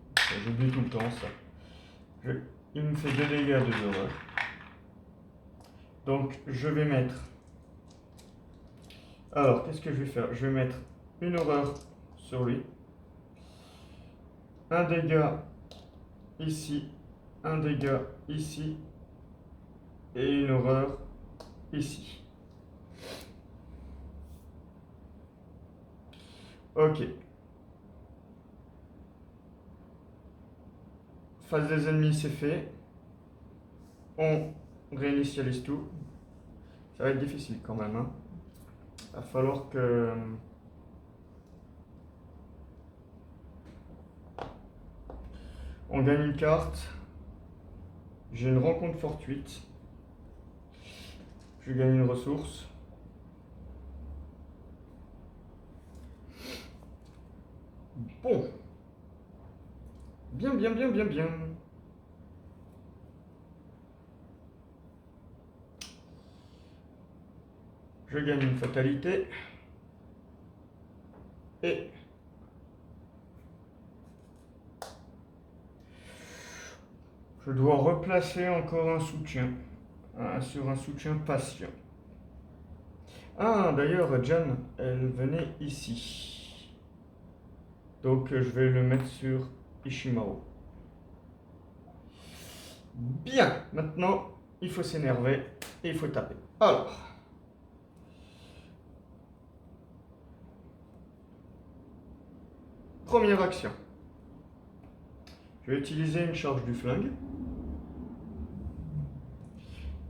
J'oublie tout le temps ça. Il me fait 2 dégâts, 2 horreurs. Donc, je vais mettre... Alors, qu'est-ce que je vais faire? Je vais mettre une horreur sur lui. un dégât ici, un dégât ici, et une horreur ici. Ok. Face des ennemis, c'est fait. On réinitialise tout. Ça va être difficile quand même. Hein. Va falloir que... On gagne une carte. J'ai une rencontre fortuite. Je gagne une ressource. Bon. Bien, bien, bien, bien, bien. Je gagne une fatalité. Et... je dois replacer encore un soutien. Sur un soutien patient. Ah, d'ailleurs, Jan, elle venait ici. Donc, je vais le mettre sur Ishimaru. Bien, maintenant, il faut s'énerver et il faut taper. Alors. Première action. Je vais utiliser une charge du flingue.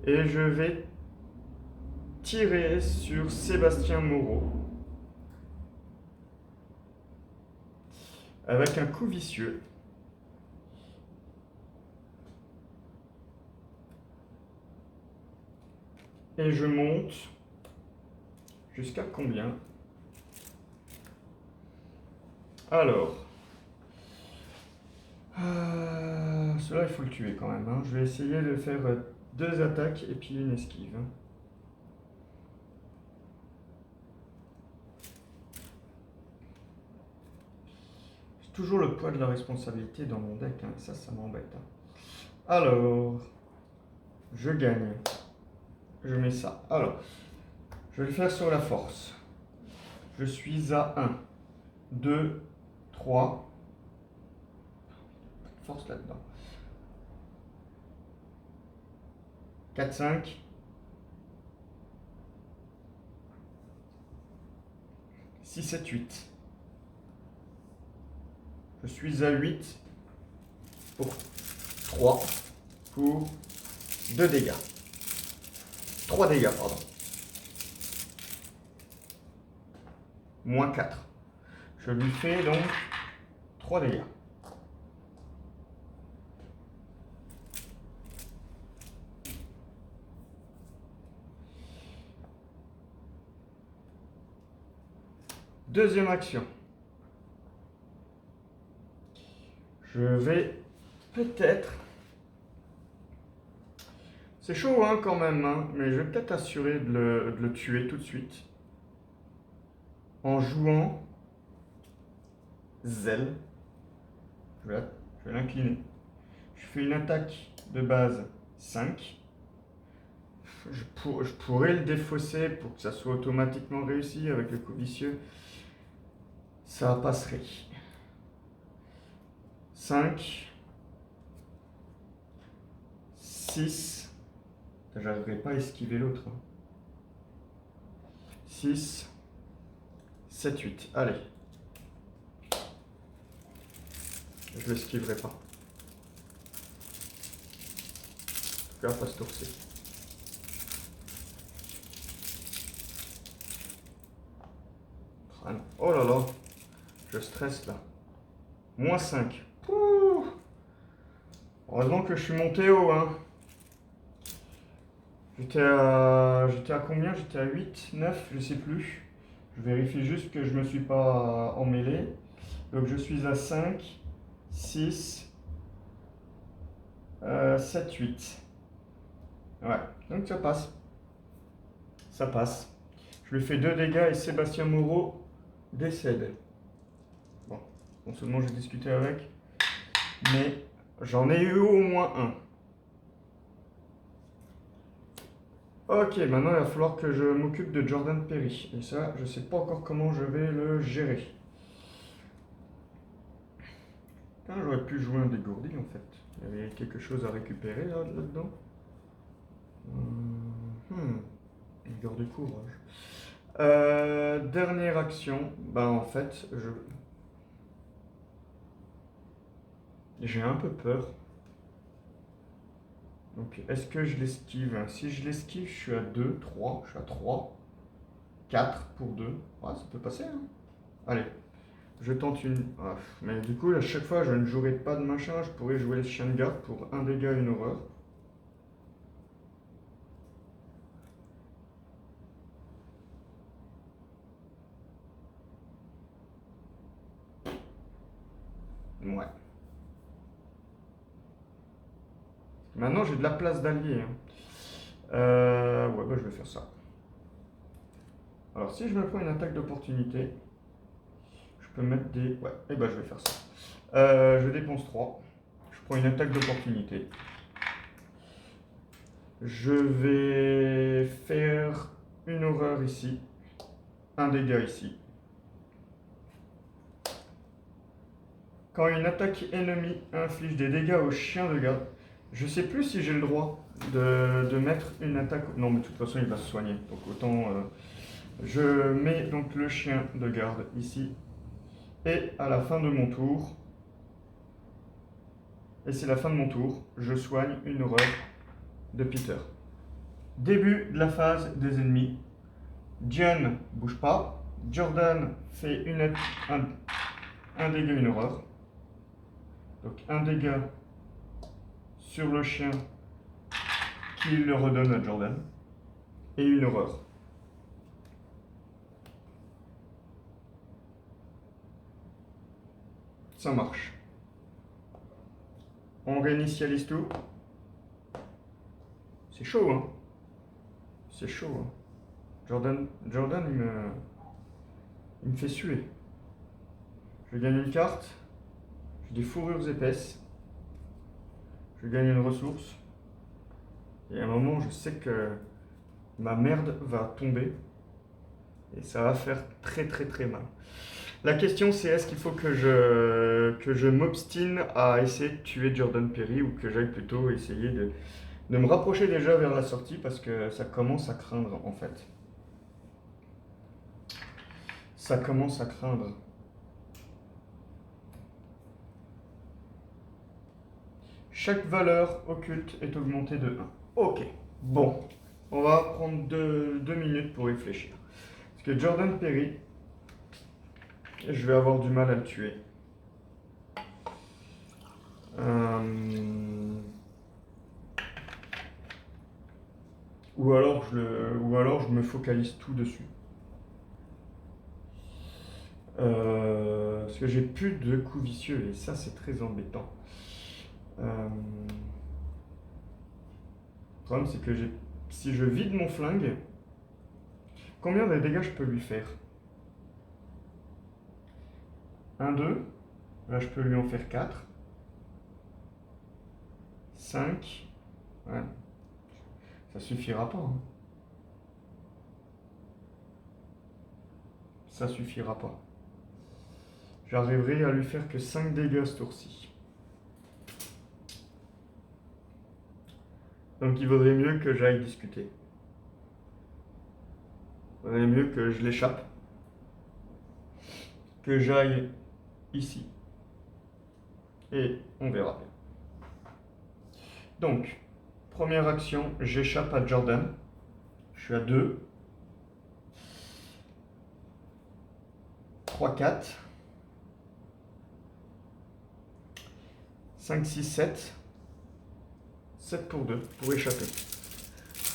Et je vais tirer sur Sébastien Moreau. Avec un coup vicieux. Et je monte jusqu'à combien? Alors. Celui-là, il faut le tuer quand même. Hein. Je vais essayer de faire 2 attaques et puis une esquive. J'ai toujours le poids de la responsabilité dans mon deck. Hein. Ça m'embête. Hein. Alors. Je gagne. Je mets ça. Alors. Je vais le faire sur la force. Je suis à 1, 2, 3. Pas de force là-dedans. 4, 5. 6, 7, 8. Je suis à 8 pour 3 pour 2 dégâts. 3 dégâts, pardon. Moins 4. Je lui fais donc 3 dégâts. Deuxième action. Je vais peut-être... C'est chaud hein, quand même, hein, mais je vais peut-être assurer de le tuer tout de suite. En jouant Zell. Je vais l'incliner. Je fais une attaque de base 5. Je pourrais le défausser pour que ça soit automatiquement réussi avec le coup vicieux. Ça passerait. 5. 6. J'arriverai pas à esquiver l'autre. 6. 7, 8. Allez. Je l'esquiverai pas. En tout cas, pas ce tour-ci. Oh là là. Je stresse là. Moins 5. Pouh. Heureusement que je suis monté haut. Hein. J'étais à combien? J'étais à 8, 9, je sais plus. Je vérifie juste que je ne me suis pas emmêlé. Donc je suis à 5, 6, 7, 8. Ouais, donc ça passe. Ça passe. Je lui fais 2 dégâts et Sébastien Moreau décède. Bon, non seulement j'ai discuté avec, mais j'en ai eu au moins un. Ok, maintenant il va falloir que je m'occupe de Jordan Perry. Et ça, je ne sais pas encore comment je vais le gérer. Putain, j'aurais pu jouer un dégourdi en fait. Il y avait quelque chose à récupérer là-dedans. Vigueur de courage. Dernière action, bah en fait, j'ai un peu peur. Donc est-ce que je l'esquive? Si je l'esquive, je suis à 2, 3, je suis à 3, 4 pour 2. Ouais, ça peut passer, hein. Allez, je tente une... Ah, mais du coup, à chaque fois, je ne jouerai pas de machin, je pourrais jouer le chien de garde pour un dégât, une horreur. Ouais. Maintenant, j'ai de la place d'allié, hein. Ouais, bah je vais faire ça. Alors, si je me prends une attaque d'opportunité, je peux mettre des... Ouais, et bah je vais faire ça. Je dépense 3. Je prends une attaque d'opportunité. Je vais faire une horreur ici. Un dégât ici. Quand une attaque ennemie inflige des dégâts au chien de garde, je sais plus si j'ai le droit de mettre une attaque... Non, mais de toute façon, il va se soigner. Donc autant... je mets donc le chien de garde ici. Et à la fin de mon tour... Et c'est la fin de mon tour, je soigne une horreur de Peter. Début de la phase des ennemis. Diane bouge pas. Jordan fait un dégât, une horreur. Donc un dégât sur le chien qui le redonne à Jordan. Et une horreur. Ça marche. On réinitialise tout. C'est chaud, hein. C'est chaud, hein. Jordan il me fait suer. Je gagne une carte. J'ai des fourrures épaisses. Je gagne une ressource. Et à un moment, je sais que ma merde va tomber. Et ça va faire très très très mal. La question c'est est-ce qu'il faut que je m'obstine à essayer de tuer Jordan Perry ou que j'aille plutôt essayer de me rapprocher déjà vers la sortie parce que ça commence à craindre en fait. Ça commence à craindre. Chaque valeur occulte est augmentée de 1. Ok, bon. On va prendre 2 minutes pour réfléchir. Parce que Jordan Perry, je vais avoir du mal à le tuer. Ou alors je me focalise tout dessus. Parce que j'ai plus de coups vicieux et ça c'est très embêtant. Le problème c'est que si je vide mon flingue, combien de dégâts je peux lui faire? 1, 2, là je peux lui en faire 4. 5, ouais. Ça suffira pas, hein. Ça suffira pas. J'arriverai à lui faire que 5 dégâts ce tour-ci. Donc il vaudrait mieux que j'aille discuter. Il vaudrait mieux que je l'échappe. Que j'aille ici. Et on verra bien. Donc, première action, j'échappe à Jordan. Je suis à 2. 3, 4. 5, 6, 7. 7 pour 2, pour échapper.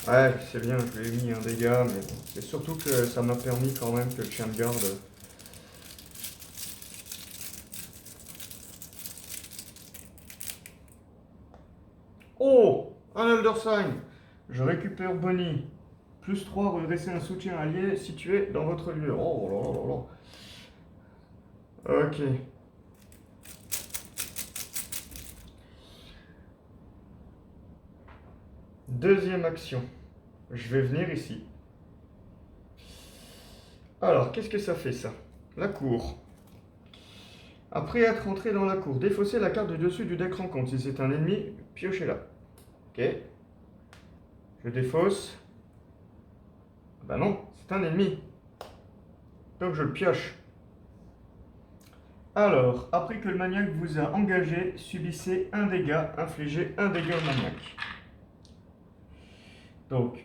Ouais, c'est bien, je lui ai mis un dégât, mais bon. C'est surtout que ça m'a permis quand même que le chien de garde... Oh, un Elder Sign. Je récupère Bonnie. Plus 3, redresser un soutien allié situé dans votre lieu. Oh là là là là. Ok. Deuxième action. Je vais venir ici. Alors, qu'est-ce que ça fait ça? La cour. Après être entré dans la cour, défaussez la carte du dessus du deck rencontre. Si c'est un ennemi, piochez-la. Ok. Je défausse. Bah non, c'est un ennemi. Donc je le pioche. Alors, après que le maniaque vous a engagé, subissez un dégât, infligez un dégât au maniaque. Donc,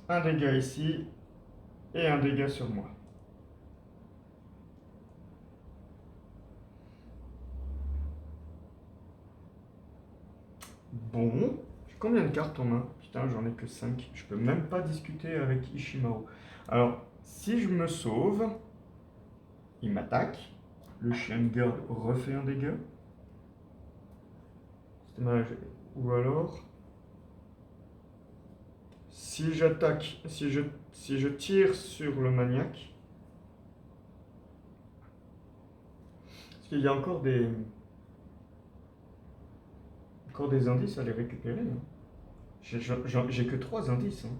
un dégât ici et un dégât sur moi. Bon, j'ai combien de cartes en main? Putain, j'en ai que 5. Je peux même pas discuter avec Ishimaru. Alors, si je me sauve, il m'attaque. Le chien de garde refait un dégât. C'est dommage. Ou alors, si j'attaque, si je tire sur le maniaque, parce qu'il y a encore des indices à les récupérer. Hein. J'ai que 3 indices. Hein.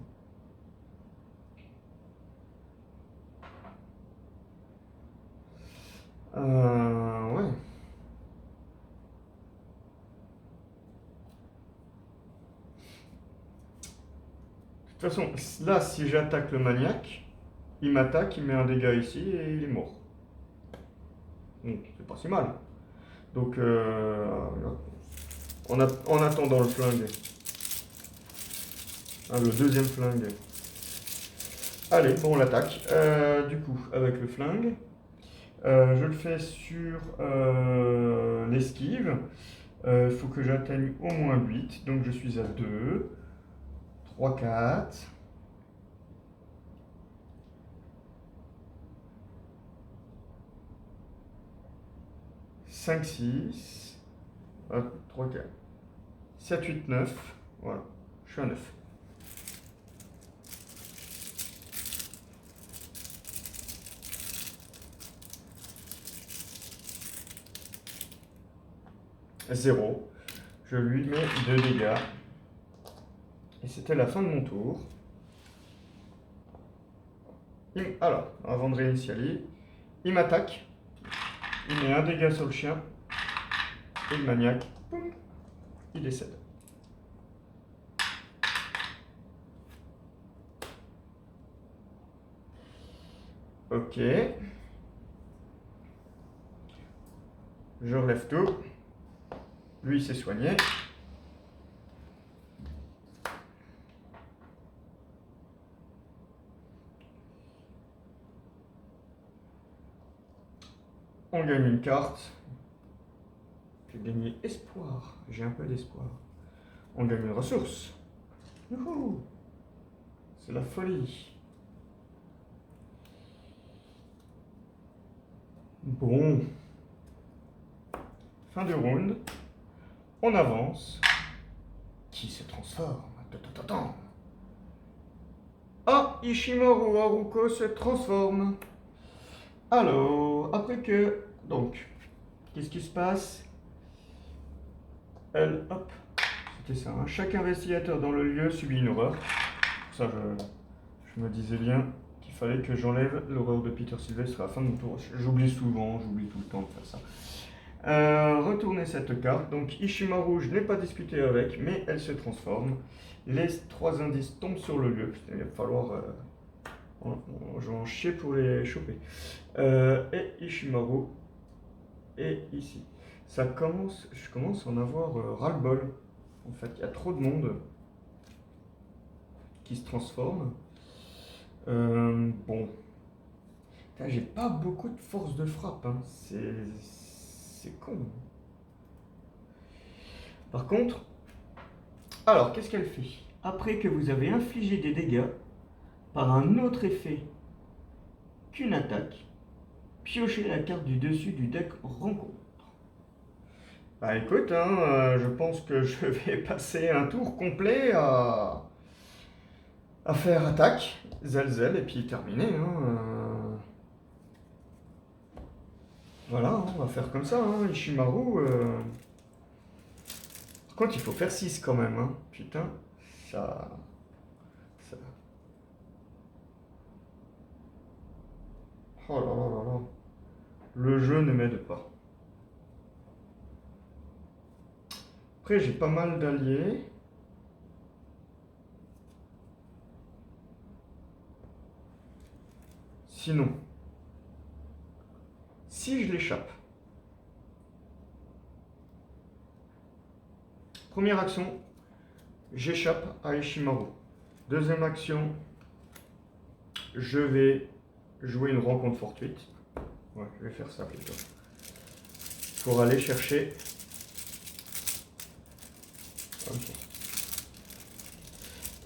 Ouais. De toute façon, là, si j'attaque le maniaque, il m'attaque, il met un dégât ici et il est mort. Donc, c'est pas si mal. Donc, en attendant le flingue, hein, le deuxième flingue. Allez, bon, on l'attaque. Du coup, avec le flingue, je le fais sur l'esquive. Il faut que j'atteigne au moins 8. Donc, je suis à 2, 3, 4. 5, 6, 3, 4, 7, 8, 9. Voilà, je suis à 9. Zéro. Je lui mets 2 dégâts. Et c'était la fin de mon tour. Alors, avant de réinitialiser, il m'attaque. Il met un dégât sur le chien. Et le maniaque, boum, il décède. Ok. Je relève tout. Lui, il s'est soigné. On gagne une carte. J'ai gagné espoir. J'ai un peu d'espoir. On gagne une ressource. Youhou! C'est la folie. Bon. Fin du round. On avance. Qui se transforme? Attends. Ah, Ishimaru Haruko se transforme. Alors, après que... Donc, qu'est-ce qui se passe? Elle, hop, c'était ça. Hein. Chaque investigateur dans le lieu subit une horreur. Ça, je me disais bien qu'il fallait que j'enlève l'horreur de Peter Sylvestre à la fin de mon tour. J'oublie souvent, j'oublie tout le temps de faire ça. Retournez cette carte. Donc Ishimaru, je n'ai pas discuté avec, mais elle se transforme. Les 3 indices tombent sur le lieu. Il va falloir... je vais en chier pour les choper. Et Ishimaru est ici. Je commence à en avoir ras-le-bol. En fait, il y a trop de monde qui se transforme. Bon. J'ai pas beaucoup de force de frappe. Hein. C'est con. Par contre, alors, qu'est-ce qu'elle fait? Après que vous avez infligé des dégâts par un autre effet qu'une attaque, piochez la carte du dessus du deck rencontre. Bah écoute, hein, je pense que je vais passer un tour complet à faire attaque, Zelzel, et puis terminer. Hein, Voilà, on va faire comme ça, hein, Ishimaru. Par contre, il faut faire 6 quand même. Hein. Putain, ça... Oh là là là là. Le jeu ne m'aide pas. Après, j'ai pas mal d'alliés. Sinon, si je l'échappe, première action, j'échappe à Ishimaru. Deuxième action, je vais jouer une rencontre fortuite. Ouais, je vais faire ça plutôt. Pour aller chercher. Ok.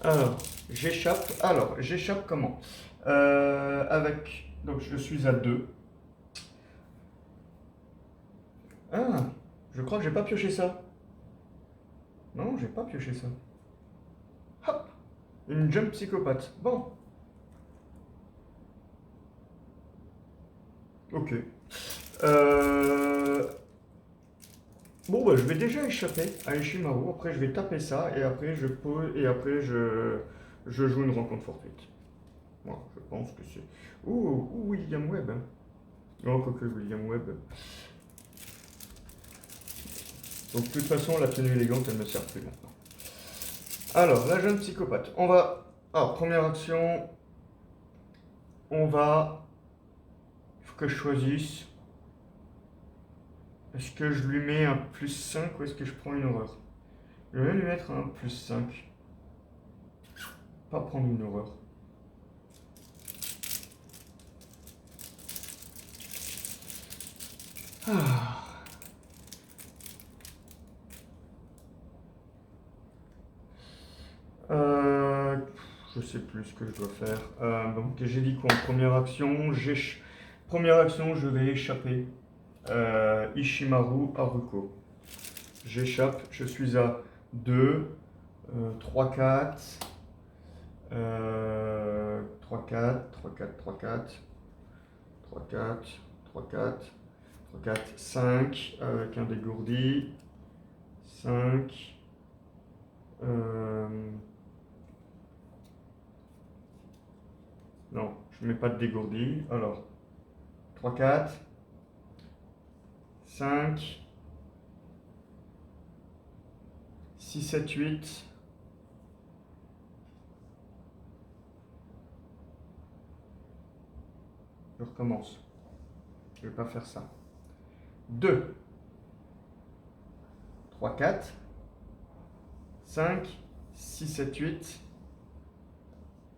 Alors, j'échappe comment? Donc, je suis à 2. Ah, je crois que j'ai pas pioché ça. Non, j'ai pas pioché ça. Hop, une jump psychopathe. Bon. Ok. Bon, bah, je vais déjà échapper à Ishimaru. Après, je vais taper ça et après, je pose et après, je joue une rencontre fortuite. Moi, je pense que c'est. Ouh, William Webb. Oh, quoique William Webb. Donc, de toute façon, la tenue élégante, elle me sert plus maintenant. Alors, la jeune psychopathe. On va. Alors, première action. On va. Il faut que je choisisse. Est-ce que je lui mets un plus 5 ou est-ce que je prends une horreur? Je vais lui mettre un plus 5. Pas prendre une horreur. Ah. Je sais plus ce que je dois faire. Donc j'ai dit quoi en première action? Première action, je vais échapper Ishimaru Haruko. J'échappe, je suis à 2, 3, 4, 3, 4, 3, 4, 3, 4, 3, 4, 3, 4, 3, 4, 5, avec un dégourdi, 5, non, je ne mets pas de dégourdi, alors, 3, 4, 5, 6, 7, 8, je recommence. Je ne vais pas faire ça. 2, 3, 4, 5, 6, 7, 8,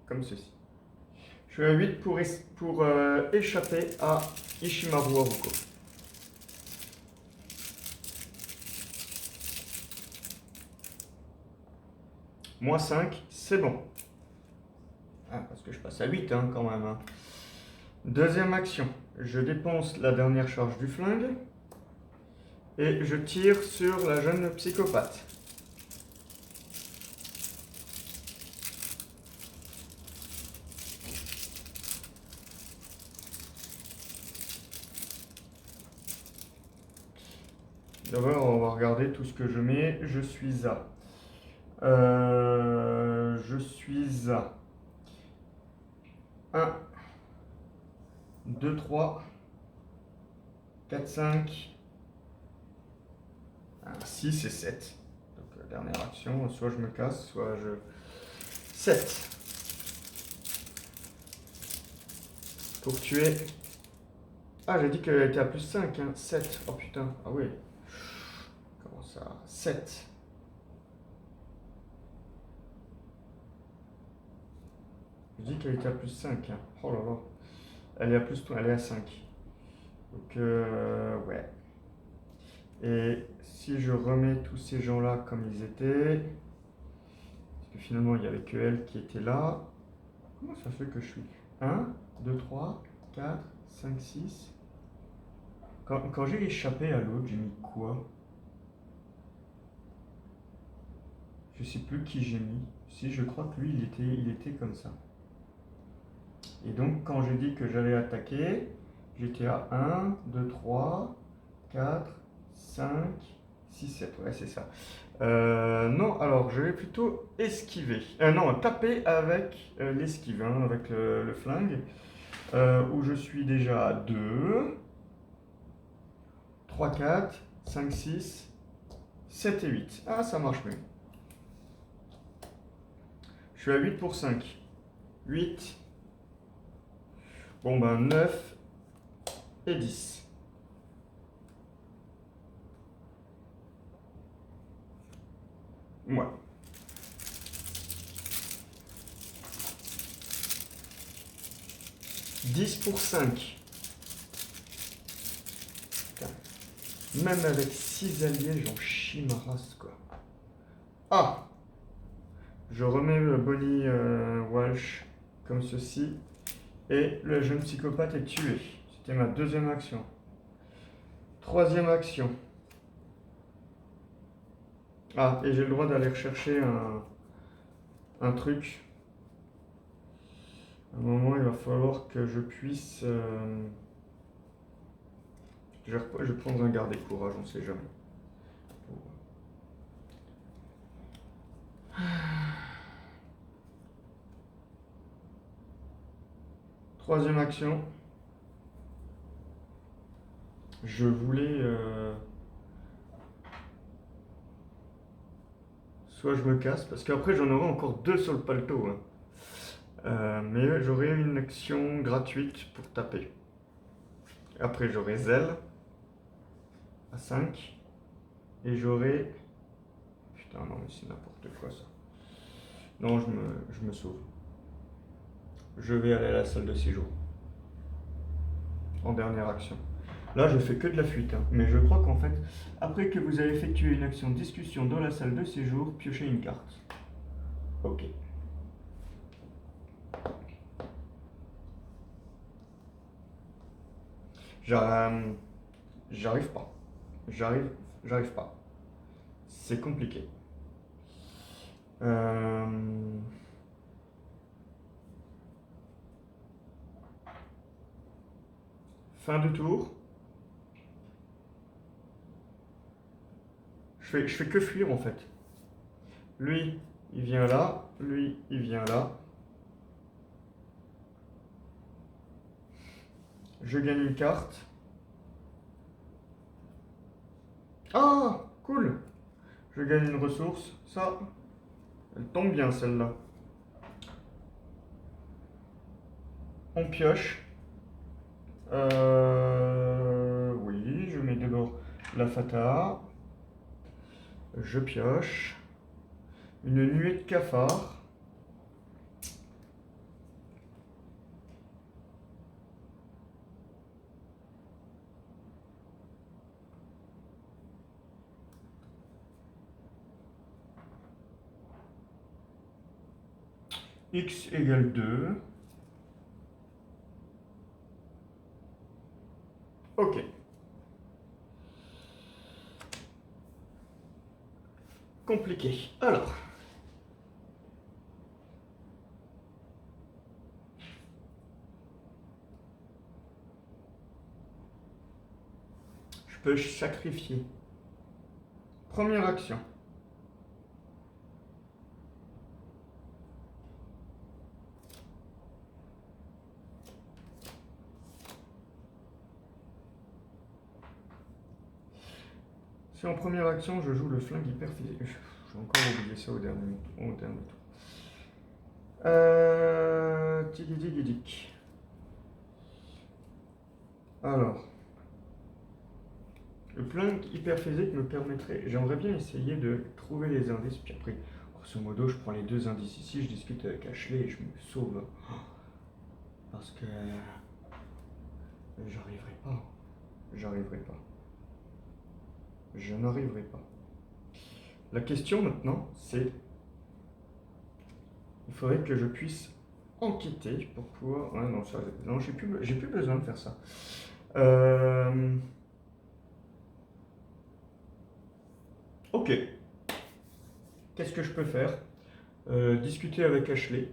comme ceci. Je suis à 8 pour échapper à Ishimaru Haruko. Moins 5, c'est bon. Ah, parce que je passe à 8 hein, quand même. Hein. Deuxième action, je dépense la dernière charge du flingue et je tire sur la jeune psychopathe. D'abord, on va regarder tout ce que je mets. Je suis à 1, 2, 3, 4, 5, 6 et 7. Donc, dernière action, soit je me casse, soit je... 7. Pour tuer... Ah, j'ai dit qu'elle était à plus 5, hein. 7. Oh putain, ah oui. Comment ça? 7. Je dis qu'elle était à plus 5, hein. Oh là là. Elle est à plus, elle est à 5. Donc, ouais. Et si je remets tous ces gens-là comme ils étaient, parce que finalement, il n'y avait que elle qui était là, comment ça fait que je suis 1, 2, 3, 4, 5, 6. Quand j'ai échappé à l'autre, j'ai mis quoi? Je sais plus qui j'ai mis. Si, je crois que lui, il était comme ça. Et donc, quand j'ai dit que j'allais attaquer, j'étais à 1, 2, 3, 4, 5, 6, 7. Ouais, c'est ça. Non, alors, je vais plutôt esquiver. Non, taper avec l'esquive, hein, avec le flingue. Où je suis déjà à 2, 3, 4, 5, 6, 7 et 8. Ah, ça marche mieux. Je suis à 8 pour 5. 8. Bon ben 9 et 10. Ouais. 10 pour 5. Putain. Même avec 6 alliés, j'en chie ma race, quoi. Ah! Je remets le Bonnie Walsh comme ceci. Et le jeune psychopathe est tué. C'était ma deuxième action. Troisième action. Ah, et j'ai le droit d'aller rechercher un truc. À un moment, il va falloir que je puisse... je vais prendre un garde et courage, on sait jamais. Troisième action. Je voulais... soit je me casse, parce qu'après j'en aurai encore 2 sur le paletot. Hein. Mais j'aurai une action gratuite pour taper. Après j'aurai zèle à 5. Et j'aurai... Putain non mais c'est n'importe quoi ça. Non, je me sauve. Je vais aller à la salle de séjour. En dernière action. Là, je fais que de la fuite. Hein. Mais je crois qu'en fait, après que vous avez effectué une action de discussion dans la salle de séjour, piochez une carte. Ok. J'arrive pas. J'arrive pas. C'est compliqué. Fin de tour. Je fais que fuir en fait. Lui, il vient là. Lui, il vient là. Je gagne une carte. Ah, cool. Je gagne une ressource. Ça, elle tombe bien celle-là. On pioche. Oui, je mets d'abord la fata. Je pioche. Une nuée de cafards. X égale 2. Ok. Compliqué. Alors. Je peux sacrifier. Première action. Si en première action, je joue le flingue hyper physique. J'ai encore oublié ça au dernier tour. Tigidigidic. Alors. Le flingue hyper physique me permettrait... J'aimerais bien essayer de trouver les indices, puis après, grosso modo, je prends les 2 indices ici, je discute avec Ashley et je me sauve. Parce que... J'arriverai pas. Je n'arriverai pas. La question maintenant, c'est... Il faudrait que je puisse enquêter pour pouvoir... Ouais, non, ça... Non, j'ai plus besoin de faire ça. Ok. Qu'est-ce que je peux faire? Discuter avec Ashley.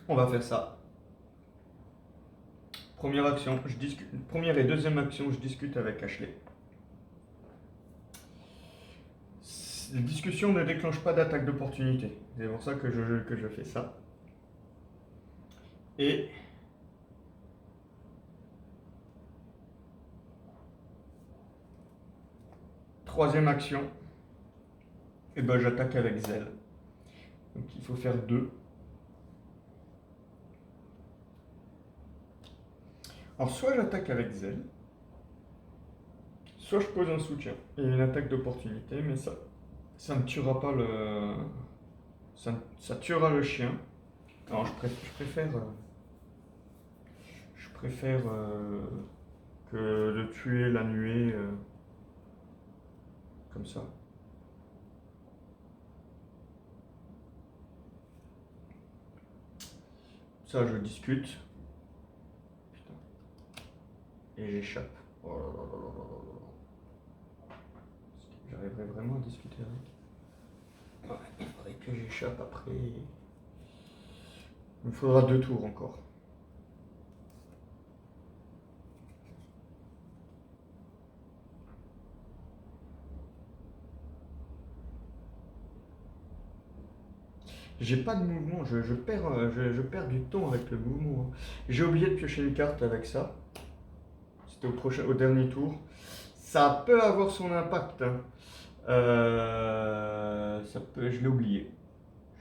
On va faire ça. Première action, première et deuxième action, je discute avec Ashley. La discussion ne déclenche pas d'attaque d'opportunité. C'est pour ça que je fais ça. Et troisième action, et ben j'attaque avec zèle. Donc il faut faire 2. Alors soit j'attaque avec zèle, soit je pose un soutien et une attaque d'opportunité, mais ça ne tuera pas le... Ça tuera le chien. Alors je préfère que de tuer la nuée comme ça. Ça je discute. Putain. Et j'échappe. Oh là là là là là là là. J'arriverai vraiment à discuter avec. Ouais, il faudrait que j'échappe après. Il me faudra 2 tours encore. J'ai pas de mouvement, je perds du temps avec le mouvement. J'ai oublié de piocher une carte avec ça. C'était au dernier tour. Ça peut avoir son impact. Hein. Je l'ai oublié.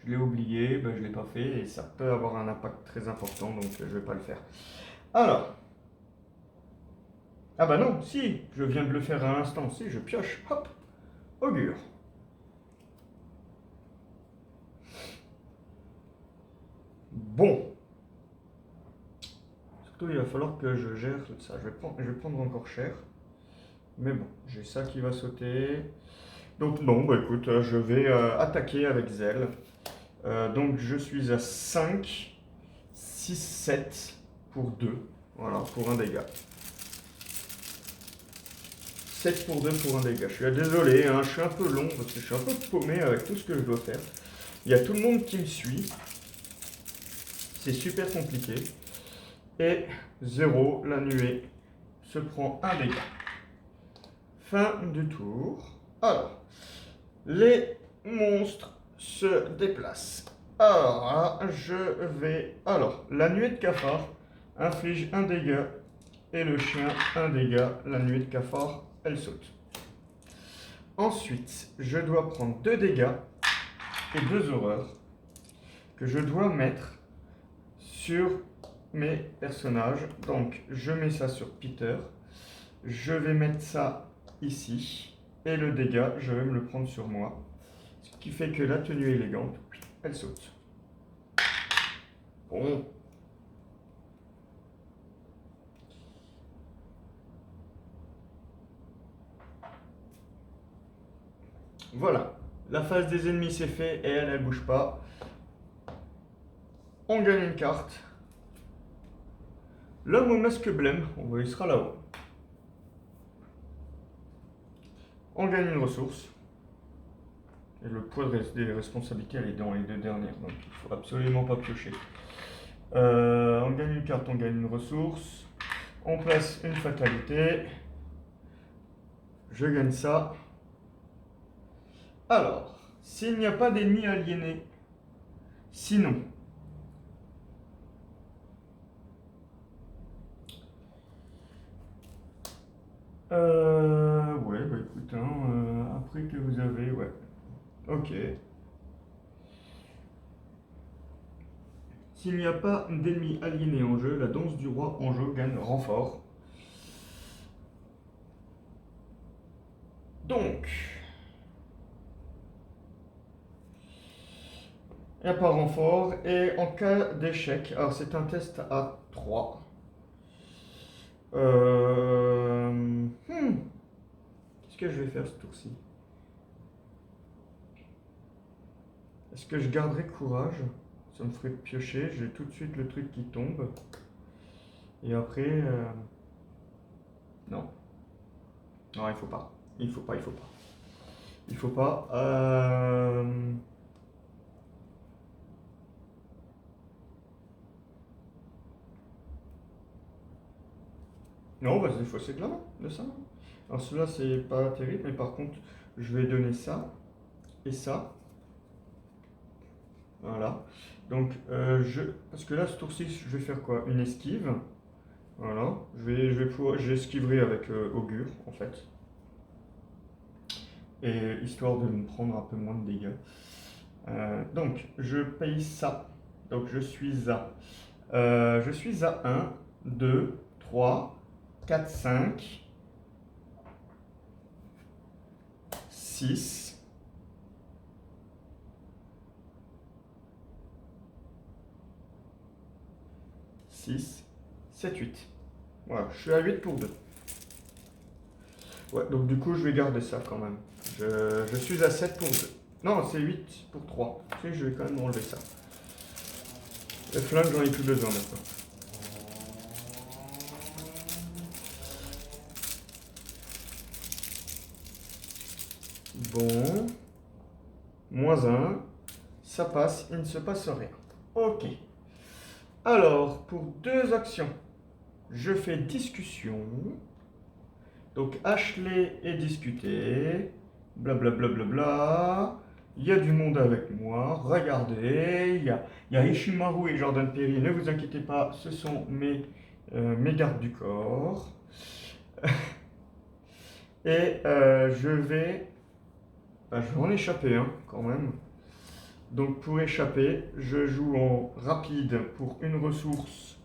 Je ne l'ai pas fait et ça peut avoir un impact très important, donc je vais pas le faire. Alors. Ah bah non, si, je viens de le faire à l'instant. Si, je pioche, hop, augure. Bon. Surtout, il va falloir que je gère tout ça. Je vais prendre encore cher. Mais bon, j'ai ça qui va sauter. Donc non, bah écoute, je vais attaquer avec zèle. Donc je suis à 5, 6, 7 pour 2. Voilà, pour un dégât. 7 pour 2 pour un dégât. Je suis désolé, hein, je suis un peu long parce que je suis un peu paumé avec tout ce que je dois faire. Il y a tout le monde qui me suit. C'est super compliqué. Et 0, la nuée se prend un dégât. Fin du tour. Alors, les monstres se déplacent. Alors là, je vais... Alors, la nuée de cafard inflige un dégât et le chien un dégât. La nuée de cafard, elle saute. Ensuite, je dois prendre 2 dégâts et 2 horreurs que je dois mettre sur mes personnages. Donc, je mets ça sur Peter. Je vais mettre ça ici. Et le dégât, je vais me le prendre sur moi. Ce qui fait que la tenue élégante, elle saute. Bon. Voilà. La phase des ennemis, c'est fait et elle bouge pas. On gagne une carte. L'homme au masque blême, il sera là-haut. On gagne une ressource. Et le poids des responsabilités, elle est dans les 2 dernières, donc il ne faut absolument pas piocher. On gagne une carte, on gagne une ressource. On place une fatalité. Je gagne ça. Alors, s'il n'y a pas d'ennemis aliénés, sinon... Ouais, bah écoute, hein, après que vous avez... Ouais. Ok. S'il n'y a pas d'ennemis aliénés en jeu, la danse du roi en jeu gagne renfort. Donc... Il n'y a pas renfort. Et en cas d'échec, alors c'est un test à 3. Qu'est-ce que je vais faire ce tour-ci? Est-ce que je garderai courage? Ça me ferait piocher. J'ai tout de suite le truc qui tombe. Et après... Non. Non, il faut pas. Il faut pas, il faut pas. Il faut pas. Non, vas-y, il faut c'est de la main, de ça. Alors celui-là, c'est pas terrible, mais par contre, je vais donner ça et ça. Voilà. Donc, parce que là, ce tour-ci, je vais faire quoi? Une esquive. Voilà. J'esquiverai avec augure, en fait. et histoire de me prendre un peu moins de dégâts. Donc, je paye ça. Donc, je suis à 1, 2, 3, 4, 5, 6, 6, 7, 8. Voilà, je suis à 8 pour 2. Ouais, donc du coup, je vais garder ça quand même. Je suis à 7 pour 2. Non, c'est 8 pour 3. Tu sais, je vais quand même enlever ça. Le flingue, j'en ai plus besoin maintenant. Bon. Moins 1. Ça passe, il ne se passe rien. Ok. Alors, pour 2 actions, je fais discussion. Donc, Ashley est discuté. Blablabla. Bla, bla, bla. Il y a du monde avec moi. Regardez, il y a Ishimaru et Jordan Perry. Ne vous inquiétez pas, ce sont mes gardes du corps. Et je vais en échapper un quand même. Donc pour échapper, je joue en rapide pour une ressource,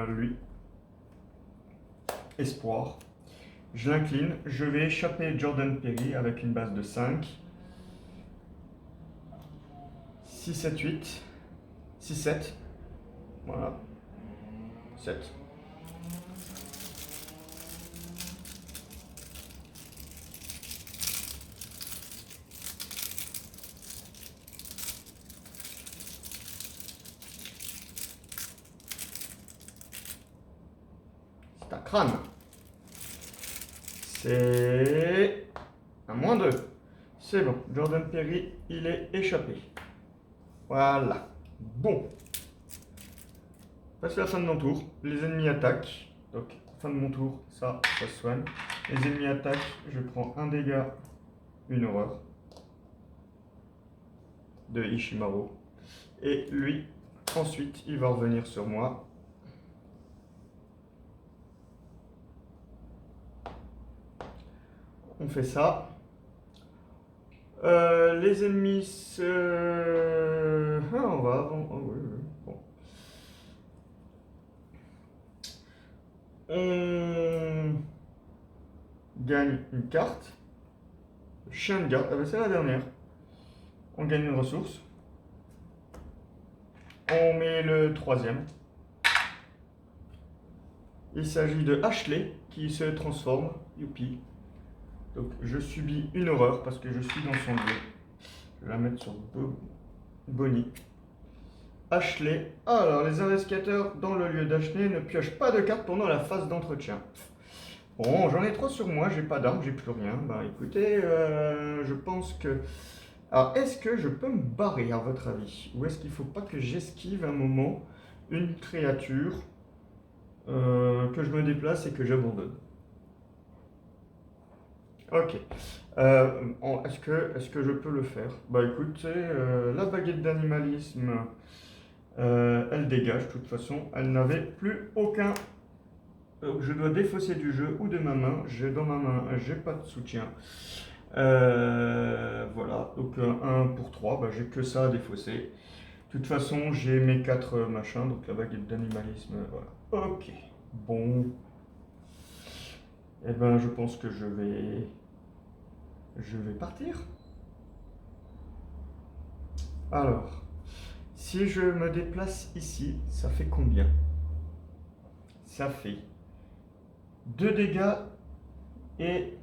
lui, espoir. Je l'incline, je vais échapper Jordan Perry avec une base de 5. 6, 7, 8. 6, 7. Voilà. 7. C'est un crâne. C'est un -2. C'est bon. Jordan Perry, il est échappé. Voilà. Bon. Passe la fin de mon tour. Les ennemis attaquent. Donc, fin de mon tour, ça se soigne. Les ennemis attaquent. Je prends un dégât, une horreur de Ishimaru. Et lui, ensuite, il va revenir sur moi. On fait ça. Les ennemis se... Ah, on va avant... Oh, oui, oui. Bon. On gagne une carte. Chien de garde. Ah ben c'est la dernière. On gagne une ressource. On met le 3e. Il s'agit de Ashley qui se transforme. Youpi. Donc je subis une horreur parce que je suis dans son jeu. Je vais la mettre sur Bonnie. Ashley. Alors, les investigateurs dans le lieu d'Ashley ne piochent pas de cartes pendant la phase d'entretien. Bon, j'en ai 3 sur moi, j'ai pas d'armes, j'ai plus rien. Bah écoutez, je pense que... Alors, est-ce que je peux me barrer à votre avis? Ou est-ce qu'il faut pas que j'esquive un moment une créature, que je me déplace et que j'abandonne? Ok. Est-ce que je peux le faire? Bah écoutez, la baguette d'animalisme, elle dégage de toute façon. Elle n'avait plus aucun... je dois défausser du jeu ou de ma main. Dans ma main, j'ai pas de soutien. Voilà, donc 1 pour 3, bah, j'ai que ça à défausser. De toute façon, j'ai mes 4 machins, donc la baguette d'animalisme, voilà. Ok, bon. Eh ben, je pense que je vais partir. Alors, si je me déplace ici, ça fait combien? Ça fait 2 dégâts et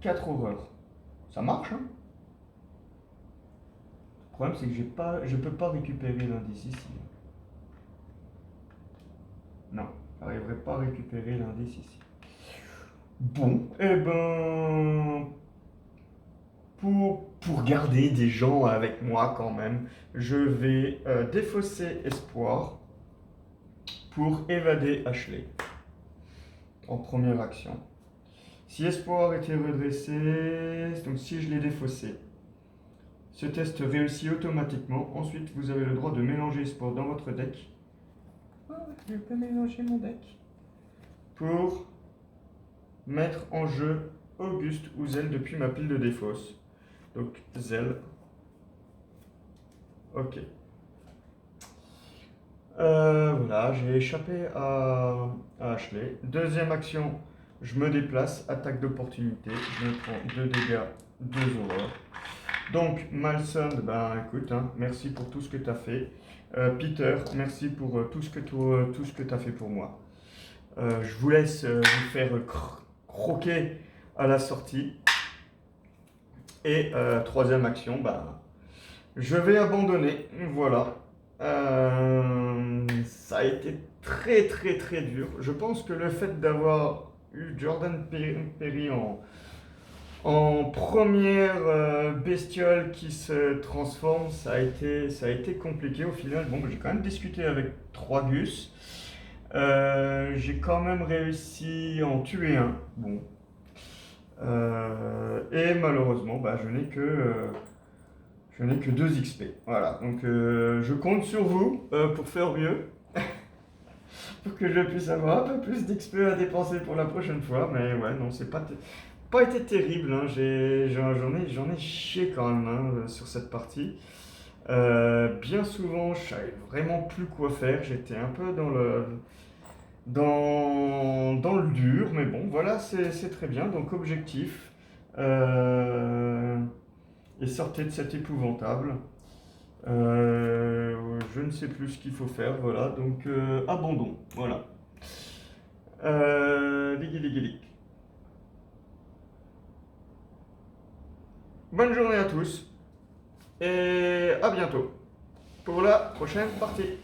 4 horreurs. Ça marche, hein? Le problème, c'est que je peux pas récupérer l'indice ici. Non, j'arriverai pas à récupérer l'indice ici. Bon, eh ben, pour garder des gens avec moi quand même, je vais défausser Espoir pour évader Ashley en première action. Si Espoir était redressé, donc si je l'ai défaussé, ce test réussit automatiquement. Ensuite, vous avez le droit de mélanger Espoir dans votre deck. Oh, je peux mélanger mon deck pour mettre en jeu Auguste ou Zelle depuis ma pile de défausse. Donc Zelle. Ok. Voilà, j'ai échappé à Ashley. Deuxième action, je me déplace, attaque d'opportunité. Je me prends 2 dégâts, 2 horreurs. Donc, Malson, ben écoute, hein, merci pour tout ce que tu as fait. Peter, merci pour tout ce que tu as fait pour moi. Je vous laisse vous faire croquer à la sortie. Et troisième action, ben, je vais abandonner. Voilà. Ça a été très très très dur. Je pense que le fait d'avoir eu Jordan Perry en première bestiole qui se transforme, ça a été compliqué au final. Bon, j'ai quand même discuté avec 3 Gus. J'ai quand même réussi à en tuer un. Bon. Et malheureusement, bah, je n'ai que 2 XP. Voilà. Donc je compte sur vous pour faire mieux. Pour que je puisse avoir un peu plus d'XP à dépenser pour la prochaine fois. Mais ouais, non, c'est pas été terrible. Hein. J'en ai chié quand même hein, sur cette partie. Bien souvent, je savais vraiment plus quoi faire. J'étais un peu dans le dur. Mais bon, voilà, c'est très bien. Donc, objectif. Et sortez de cet épouvantable. Je ne sais plus ce qu'il faut faire. Voilà. Donc, abandon. Voilà. Ligi, ligi, ligi. Bonne journée à tous et à bientôt pour la prochaine partie.